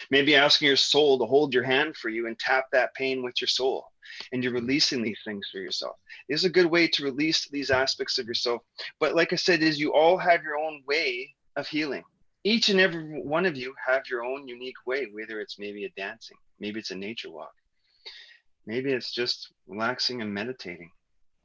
Maybe asking your soul to hold your hand for you and tap that pain with your soul. And you're releasing these things for yourself. This is a good way to release these aspects of yourself. But like I said, is you all have your own way of healing. Each and every one of you have your own unique way, whether it's maybe a dancing, maybe it's a nature walk, maybe it's just relaxing and meditating.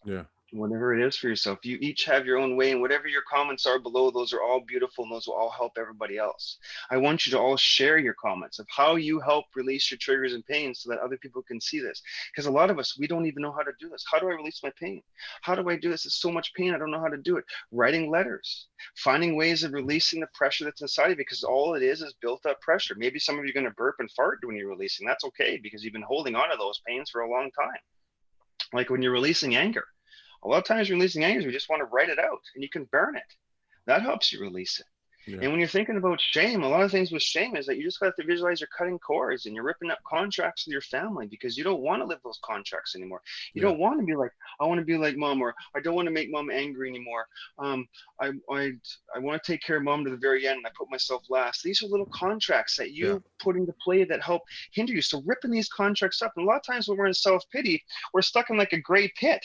Yeah. Whatever it is for yourself, you each have your own way, and whatever your comments are below, those are all beautiful, and those will all help everybody else. I want you to all share your comments of how you help release your triggers and pains so that other people can see this, because a lot of us, we don't even know how to do this. How do I release my pain? How do I do this? It's so much pain, I don't know how to do it. Writing letters, finding ways of releasing the pressure that's inside of you, because all it is built up pressure. Maybe some of you are going to burp and fart when you're releasing. That's okay, because you've been holding on to those pains for a long time. Like when you're releasing anger, a lot of times releasing anger, we just want to write it out, and you can burn it. That helps you release it. Yeah. And when you're thinking about shame, a lot of things with shame is that you just got to visualize you're cutting cords and you're ripping up contracts with your family, because you don't want to live those contracts anymore. You don't want to be like, I want to be like mom, or I don't want to make mom angry anymore. I want to take care of mom to the very end, and I put myself last. These are little contracts that you put into play that help hinder you. So ripping these contracts up. And a lot of times when we're in self-pity, we're stuck in like a gray pit.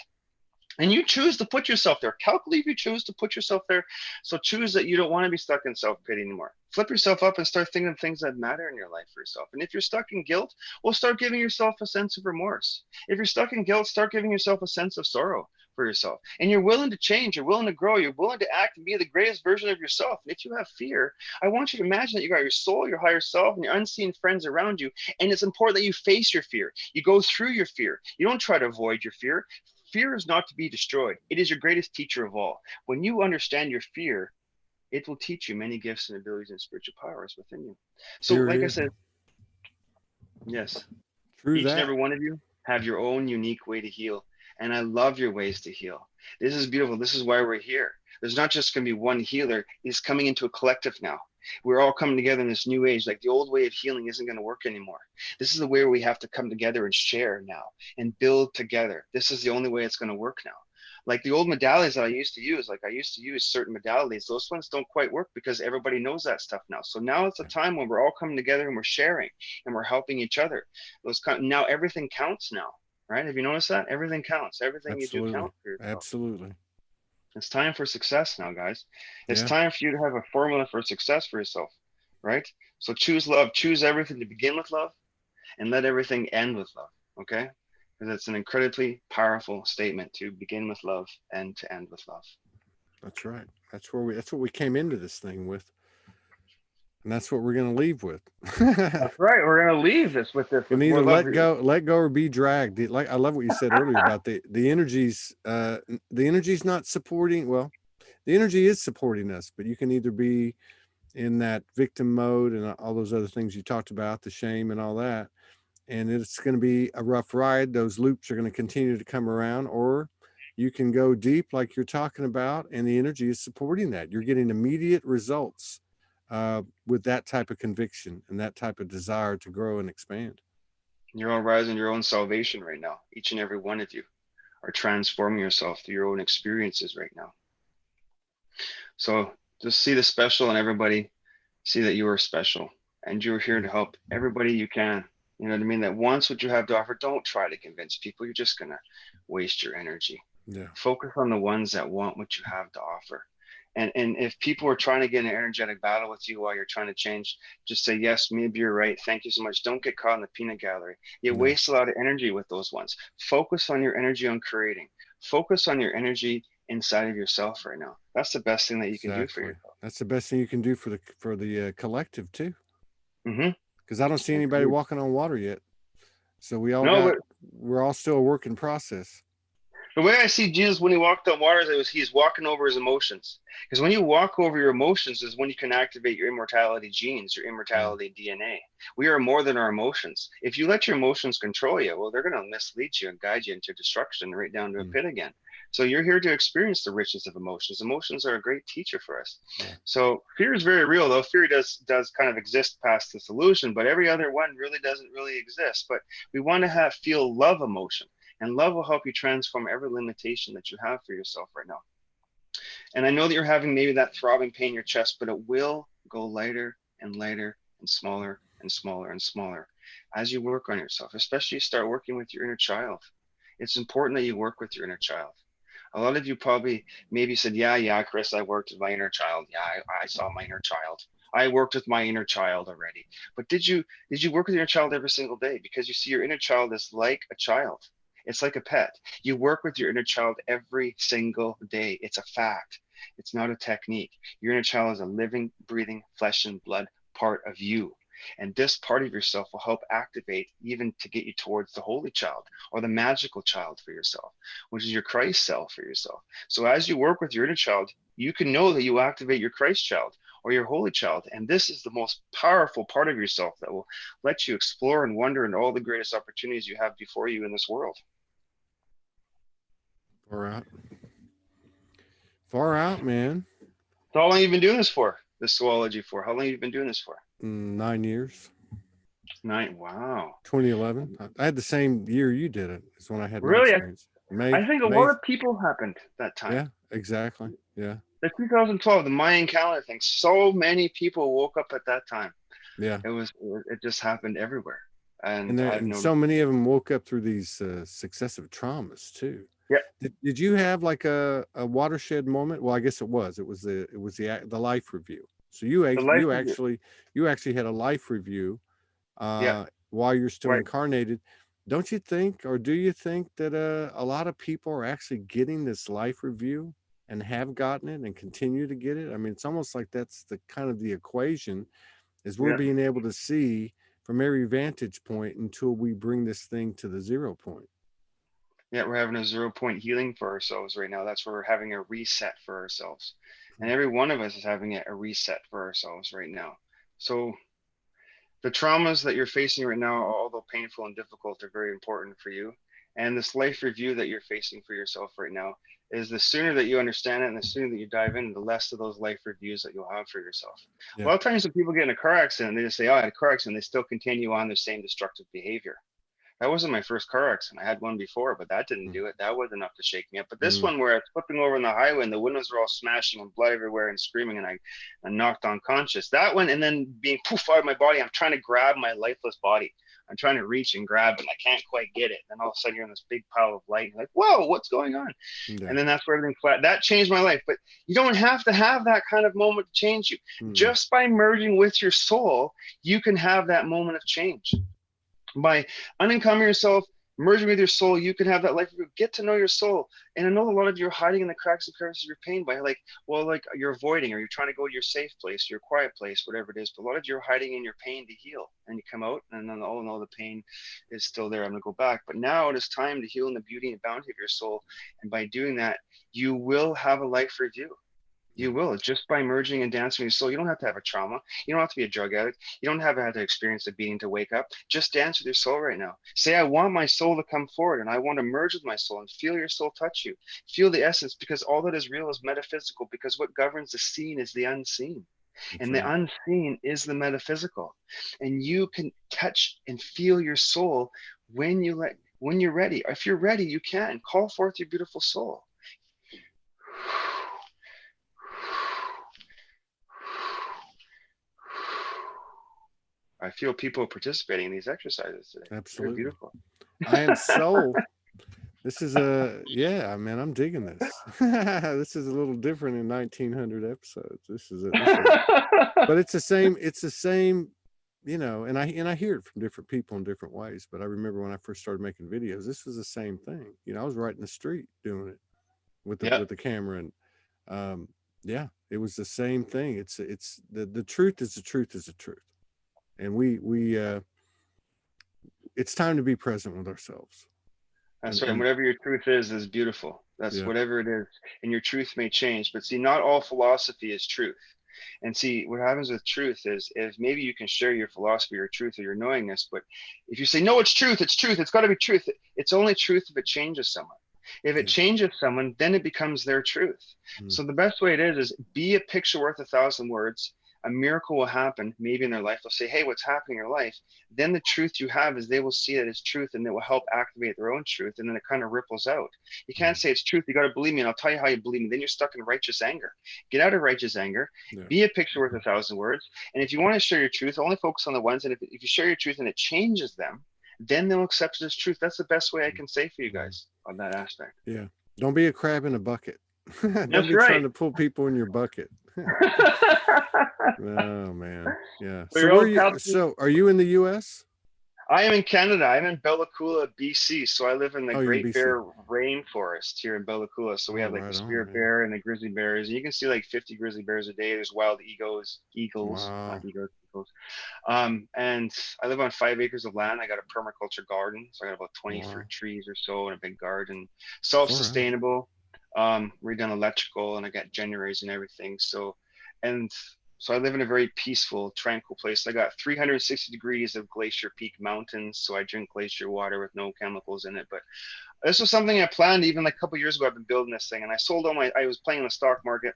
And you choose to put yourself there. Calculate if you choose to put yourself there. So choose that you don't want to be stuck in self-pity anymore. Flip yourself up and start thinking of things that matter in your life for yourself. And if you're stuck in guilt, well, start giving yourself a sense of remorse. If you're stuck in guilt, start giving yourself a sense of sorrow for yourself. And you're willing to change, you're willing to grow, you're willing to act and be the greatest version of yourself. And if you have fear, I want you to imagine that you got your soul, your higher self, and your unseen friends around you. And it's important that you face your fear. You go through your fear. You don't try to avoid your fear. Fear is not to be destroyed. It is your greatest teacher of all. When you understand your fear, it will teach you many gifts and abilities and spiritual powers within you. So like I said, yes, each and every one of you have your own unique way to heal. And I love your ways to heal. This is beautiful. This is why we're here. There's not just going to be one healer. It's coming into a collective now. We're all coming together in this new age. Like the old way of healing isn't going to work anymore. This is the way where we have to come together and share now and build together. This is the only way it's going to work now. Like the old modalities that I used to use, like I used to use certain modalities, those ones don't quite work because everybody knows that stuff now. So now it's a time when we're all coming together and we're sharing and we're helping each other. Now everything counts now, right? Have you noticed that? Everything counts. Everything you do counts for yourself. Absolutely. It's time for success now, guys. It's time for you to have a formula for success for yourself, right? So choose love, choose everything to begin with love, and let everything end with love, okay? Because it's an incredibly powerful statement to begin with love and to end with love. That's right. That's what we came into this thing with. And that's what we're going to leave with. That's right. We're going to leave this with this. You can either let go or be dragged. Like I love what you said earlier about the energies. The energy's not supporting. Well, the energy is supporting us, but you can either be in that victim mode and all those other things you talked about, the shame and all that. And it's going to be a rough ride. Those loops are going to continue to come around, or you can go deep like you're talking about, and the energy is supporting that. You're getting immediate results with that type of conviction and that type of desire to grow and expand. You're all rising your own salvation right now. Each and every one of you are transforming yourself through your own experiences right now. So just see the special in everybody. See that you are special and you're here to help everybody you can. You know what I mean? That wants what you have to offer. Don't try to convince people. You're just going to waste your energy. Yeah. Focus on the ones that want what you have to offer. And if people are trying to get in an energetic battle with you while you're trying to change, just say, yes, maybe you're right. Thank you so much. Don't get caught in the peanut gallery. You No. waste a lot of energy with those ones. Focus on your energy on creating. Focus on your energy inside of yourself right now. That's the best thing that you can do for Exactly. yourself. That's the best thing you can do for the collective too. Mm-hmm. Because I don't see anybody Agreed. walking on water yet. So we all No, got but we're all still a work in process. the way I see Jesus when he walked on water, it was he's walking over his emotions. Because when you walk over your emotions is when you can activate your immortality genes, your Mm. immortality DNA. We are more than our emotions. If you let your emotions control you, well, they're going to mislead you and guide you into destruction, right down to a Mm. pit again. So you're here to experience the richness of emotions. Emotions are a great teacher for us. Yeah. So fear is very real, though. Fear does kind of exist past the solution, but every other one really doesn't really exist. But we want to feel love emotion. And love will help you transform every limitation that you have for yourself right now. And I know that you're having maybe that throbbing pain in your chest, but it will go lighter and lighter and smaller and smaller and smaller as you work on yourself, especially start working with your inner child. It's important that you work with your inner child. A lot of you probably maybe said, yeah, Chris, I worked with my inner child. Yeah, I saw my inner child. I worked with my inner child already. But did you work with your inner child every single day? Because you see, your inner child is like a child. It's like a pet. You work with your inner child every single day. It's a fact. It's not a technique. Your inner child is a living, breathing, flesh and blood part of you. And this part of yourself will help activate even to get you towards the holy child or the magical child for yourself, which is your Christ self for yourself. So as you work with your inner child, you can know that you activate your Christ child or your holy child. And this is the most powerful part of yourself that will let you explore and wonder in all the greatest opportunities you have before you in this world. Far out. Far out, man. So how long have you been doing this for? This zoology for? How long have you been doing this for? 9 years. 9. Wow. 2011. I had the same year you did it. Is when I had my Really? experience. I May think a May. lot of people happened that time. Yeah, exactly. Yeah. The 2012, the Mayan calendar thing. So many people woke up at that time. Yeah. It just happened everywhere. And And there, I've and noticed. so many of them woke up through these successive traumas too. Yeah, Did you have like a watershed moment? Well, I guess it was the life review. So the life you of you. actually you actually had a life review Yeah, while you're still right. incarnated. Don't you think, or do you think that a lot of people are actually getting this life review and have gotten it and continue to get it? I mean, it's almost like that's the kind of the equation is we're Yeah, being able to see from every vantage point until we bring this thing to the 0 point. yeah. We're having a 0 point healing for ourselves right now. That's where we're having a reset for ourselves, and every one of us is having a reset for ourselves right now. So the traumas that you're facing right now, although painful and difficult, are very important for you. And this life review that you're facing for yourself right now is the sooner that you understand it and the sooner that you dive in, the less of those life reviews that you'll have for yourself. A Yeah. lot of times when people get in a car accident, they just say, oh, I had a car accident. They still continue on their same destructive behavior. That wasn't my first car accident. I had one before, but that didn't do it. That was enough to shake me up. But this Mm. one, where I was flipping over on the highway and the windows were all smashing and blood everywhere and screaming, and I knocked unconscious. That one, and then being poof out of my body, I'm trying to grab my lifeless body. I'm trying to reach and grab, and I can't quite get it. And all of a sudden, you're in this big pile of light. Like, whoa, what's going on? Yeah. And then that's where everything flat. That changed my life. But you don't have to have that kind of moment to change you. Mm. Just by merging with your soul, you can have that moment of change. By unencumber yourself, merging with your soul, you can have that life. Get to know your soul. And I know a lot of you are hiding in the cracks and crevices of your pain by like you're avoiding, or you're trying to go to your safe place, your quiet place, whatever it is. But a lot of you are hiding in your pain to heal. And you come out and then, oh no, the pain is still there. I'm gonna go back. But now it is time to heal in the beauty and bounty of your soul. And by doing that, you will have a life review. Yeah. You will, just by merging and dancing with your soul. You don't have to have a trauma. You don't have to be a drug addict. You don't have to have to experience a beating to wake up. Just dance with your soul right now. Say, I want my soul to come forward and I want to merge with my soul and feel your soul touch you. Feel the essence, because all that is real is metaphysical, because what governs the seen is the unseen. That's And the right. unseen is the metaphysical. And you can touch and feel your soul when you're ready. If you're ready, you can call forth your beautiful soul. I feel people participating in these exercises today. Very Absolutely. beautiful. I am so This is a yeah, man. I'm digging this. This is a little different in 1900 episodes. This is, but it's the same. It's the same, and I hear it from different people in different ways. But I remember when I first started making videos, this was the same thing. I was right in the street doing it with the Yeah, with the camera, and um, yeah, it was the same thing. It's the truth is the truth is the truth, and we it's time to be present with ourselves, that's right. And and whatever your truth is beautiful. That's yeah, whatever it is. And your truth may change. But see, not all philosophy is truth. And see, what happens with truth is maybe you can share your philosophy or truth or your knowingness, but if you say, no, it's truth, it's got to be truth, it's only truth if it changes someone. If it yeah, changes someone, then it becomes their truth. mm, So the best way it is be a picture worth 1,000 words. A miracle will happen maybe in their life. They'll say, hey, what's happening in your life? Then the truth you have is they will see it as truth, and it will help activate their own truth. And then it kind of ripples out. You can't mm, say it's truth. You got to believe me. And I'll tell you how you believe me. Then you're stuck in righteous anger. Get out of righteous anger. yeah, Be a picture worth 1,000 words. And if you want to share your truth, only focus on the ones. And if you share your truth and it changes them, then they'll accept it as truth. That's the best way I mm, can say for you mm, guys on that aspect. yeah. Don't be a crab in a bucket. Don't That's be right. trying to pull people in your bucket. Oh man, yeah. So We're where all are you? captain. So are you in the U.S.? I am in Canada. I'm in Bella Coola, BC. So I live in the Oh, you're in Great BC. Bear Rainforest here in Bella Coola. So we Oh, have like the right on, spirit man. bear and the grizzly bears. And you can see like 50 grizzly bears a day. There's wild eagles, not Wow, eagles, eagles. And I live on 5 acres of land. I got a permaculture garden. So I got about 20 fruit wow, trees or so and a big garden. far out. Self-sustainable. We're done electrical and I got generators and everything. And so I live in a very peaceful, tranquil place. I got 360 degrees of Glacier Peak Mountains. So I drink glacier water with no chemicals in it. But this was something I planned even like a couple years ago. I've been building this thing and I sold I was playing in the stock market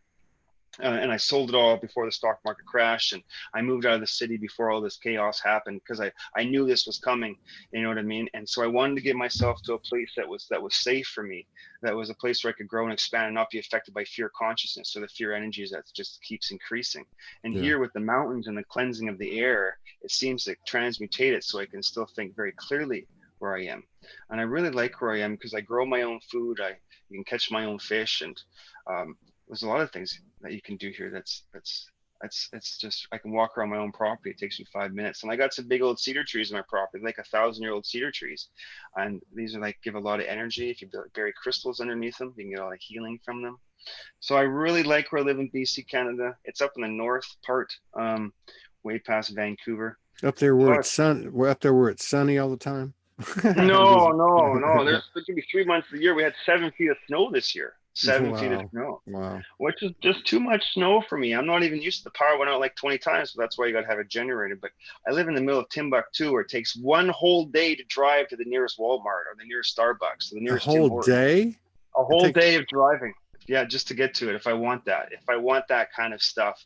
and I sold it all before the stock market crashed. And I moved out of the city before all this chaos happened because I knew this was coming. You know what I mean? And so I wanted to get myself to a place that was safe for me, that was a place where I could grow and expand and not be affected by fear consciousness or the fear energies that just keeps increasing. And Yeah, here with the mountains and the cleansing of the air, it seems to transmutate it so I can still think very clearly where I am. And I really like where I am because I grow my own food. You can catch my own fish, and there's a lot of things that you can do here. That's it's just I can walk around my own property. It takes me 5 minutes, and I got some big old cedar trees in my property, like 1,000-year-old cedar trees, and these are like give a lot of energy. If you bury crystals underneath them, you can get a lot of healing from them. So I really like where I live in BC, Canada. It's up in the north part, way past Vancouver. up there It's a where lot of it's sun. We're up there where it's sunny all the time. I'm No, just. no, no. There's gonna be 3 months of the year. We had 7 feet of snow this year. 7 feet of Wow, snow, wow. which is just too much snow for me. I'm not even used to the power went out like 20 times, so that's why you got to have a generator. But I live in the middle of Timbuktu, where it takes one whole day to drive to the nearest Walmart or the nearest Starbucks or the A nearest Tim whole Hortons. day? A It whole takes. day of driving, yeah, just to get to it. If I want that kind of stuff,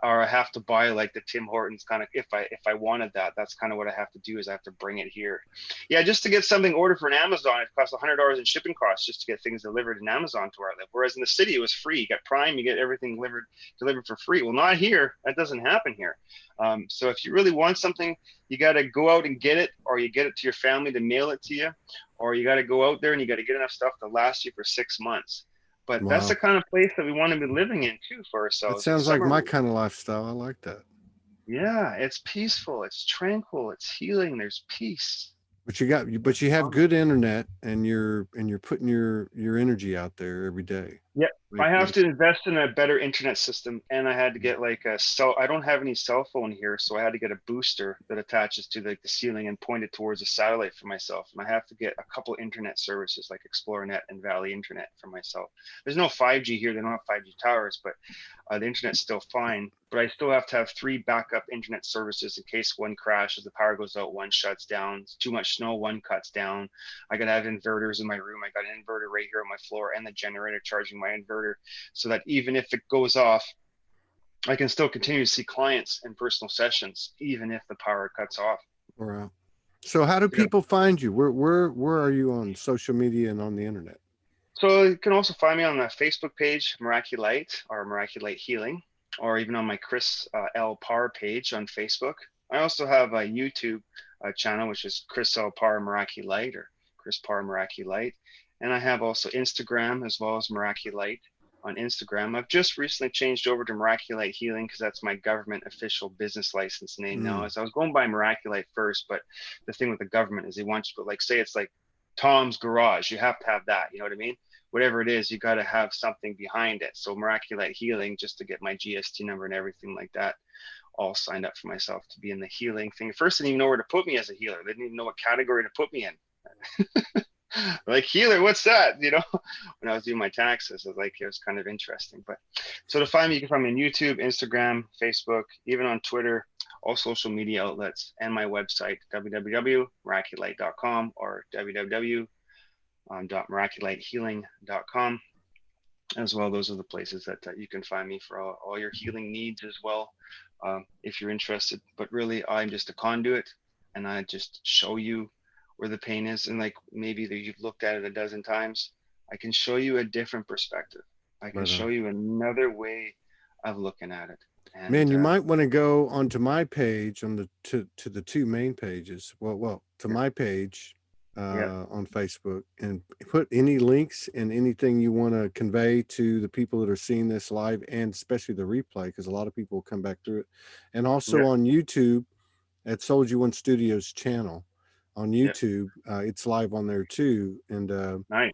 or I have to buy like the Tim Hortons kind of. If I wanted that, that's kind of what I have to do is I have to bring it here. Yeah, just to get something ordered for an Amazon, it costs $100 in shipping costs just to get things delivered in Amazon to where I live. Whereas in the city, it was free. You got Prime, you get everything delivered for free. Well, not here. That doesn't happen here. So if you really want something, you got to go out and get it, or you get it to your family to mail it to you, or you got to go out there and you got to get enough stuff to last you for 6 months. But that's the Wow, kind of place that we want to be living in too for that ourselves. In sounds like summer, my kind of lifestyle. I like that. yeah, it's peaceful, it's tranquil, it's healing. There's peace. But you have Um, good internet, and you're putting your energy out there every day. Yeah, I have Like, to invest in a better internet system, and I had to get like a cell. I don't have any cell phone here, so I had to get a booster that attaches to like the ceiling and point it towards a satellite for myself. And I have to get a couple internet services like ExplorerNet and Valley Internet for myself. There's no 5G here; they don't have 5G towers, but the internet's still fine. But I still have to have three backup internet services in case one crashes, the power goes out, one shuts down. It's too much snow, one cuts down. I gotta have inverters in my room. I got an inverter right here on my floor and the generator charging my inverter so that even if it goes off, I can still continue to see clients in personal sessions, even if the power cuts off. wow. So how do people find you? Where are you on social media and on the internet? So you can also find me on the Facebook page, Miraculite or Miraculite Healing, or even on my Chris L. Parr page on Facebook. I also have a YouTube channel, which is Chris L. Parr Miraculite or Chris Parr Miraculite. And I have also Instagram as well as Miraculite on Instagram. I've just recently changed over to Miraculite Healing because that's my government official business license name now. As I was going by Miraculite first, but the thing with the government is they want you to, like, say it's like Tom's Garage. You have to have that. You know what I mean? Whatever it is, you got to have something behind it. So Miraculite Healing, just to get my GST number and everything like that, all signed up for myself to be in the healing thing. First, they didn't even know where to put me as a healer. They didn't even know what category to put me in. Like, healer, what's that? You know, when I was doing my taxes, it was kind of interesting. But so to find me, you can find me on YouTube, Instagram, Facebook, even on Twitter, all social media outlets, and my website, www.miraculite.com or www.miraculitehealing.com as well. Those are the places that you can find me for all your healing needs as well, if you're interested. But really, I'm just a conduit, and I just show you where the pain is. And like, maybe that you've looked at it a dozen times, I can show you a different perspective. I can show you another way of looking at it. And, man, you might want to go onto my page on the to the two main pages. Well, to my page on Facebook, and put any links and anything you want to convey to the people that are seeing this live, and especially the replay, because a lot of people will come back through it. And also on YouTube at Soldier One Studios channel on YouTube, it's live on there too. And nice.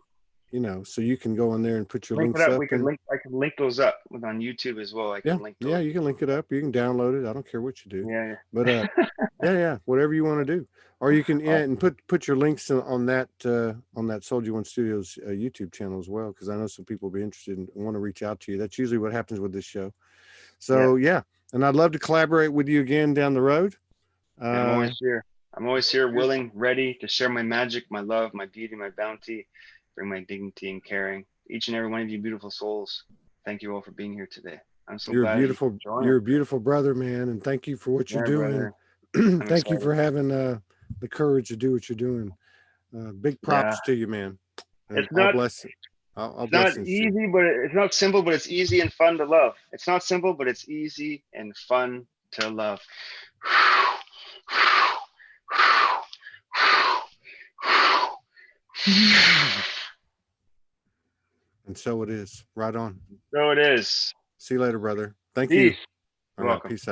You know, so you can go in there and put your links up. up. I can link those up on YouTube as well. I can link those. Yeah, you can link it up. You can download it. I don't care what you do. Yeah. But whatever you want to do. Or you can and put your links on that Soldier One Studios YouTube channel as well, because I know some people will be interested and want to reach out to you. That's usually what happens with this show. So and I'd love to collaborate with you again down the road. I'm always here. I'm always here, willing, ready to share my magic, my love, my beauty, my bounty, bring my dignity and caring. Each and every one of you beautiful souls, thank you all for being here today. I'm so glad you're a beautiful brother, man, and thank you for what you're doing. Thank you for having the courage to do what you're doing. Big props to you, man. And it's not bless it. It's not easy, but it's not simple, but it's easy and fun to love. It's not simple, but it's easy and fun to love. And so it is. Right on. So it is. See you later, brother. Thank you. All right, peace out.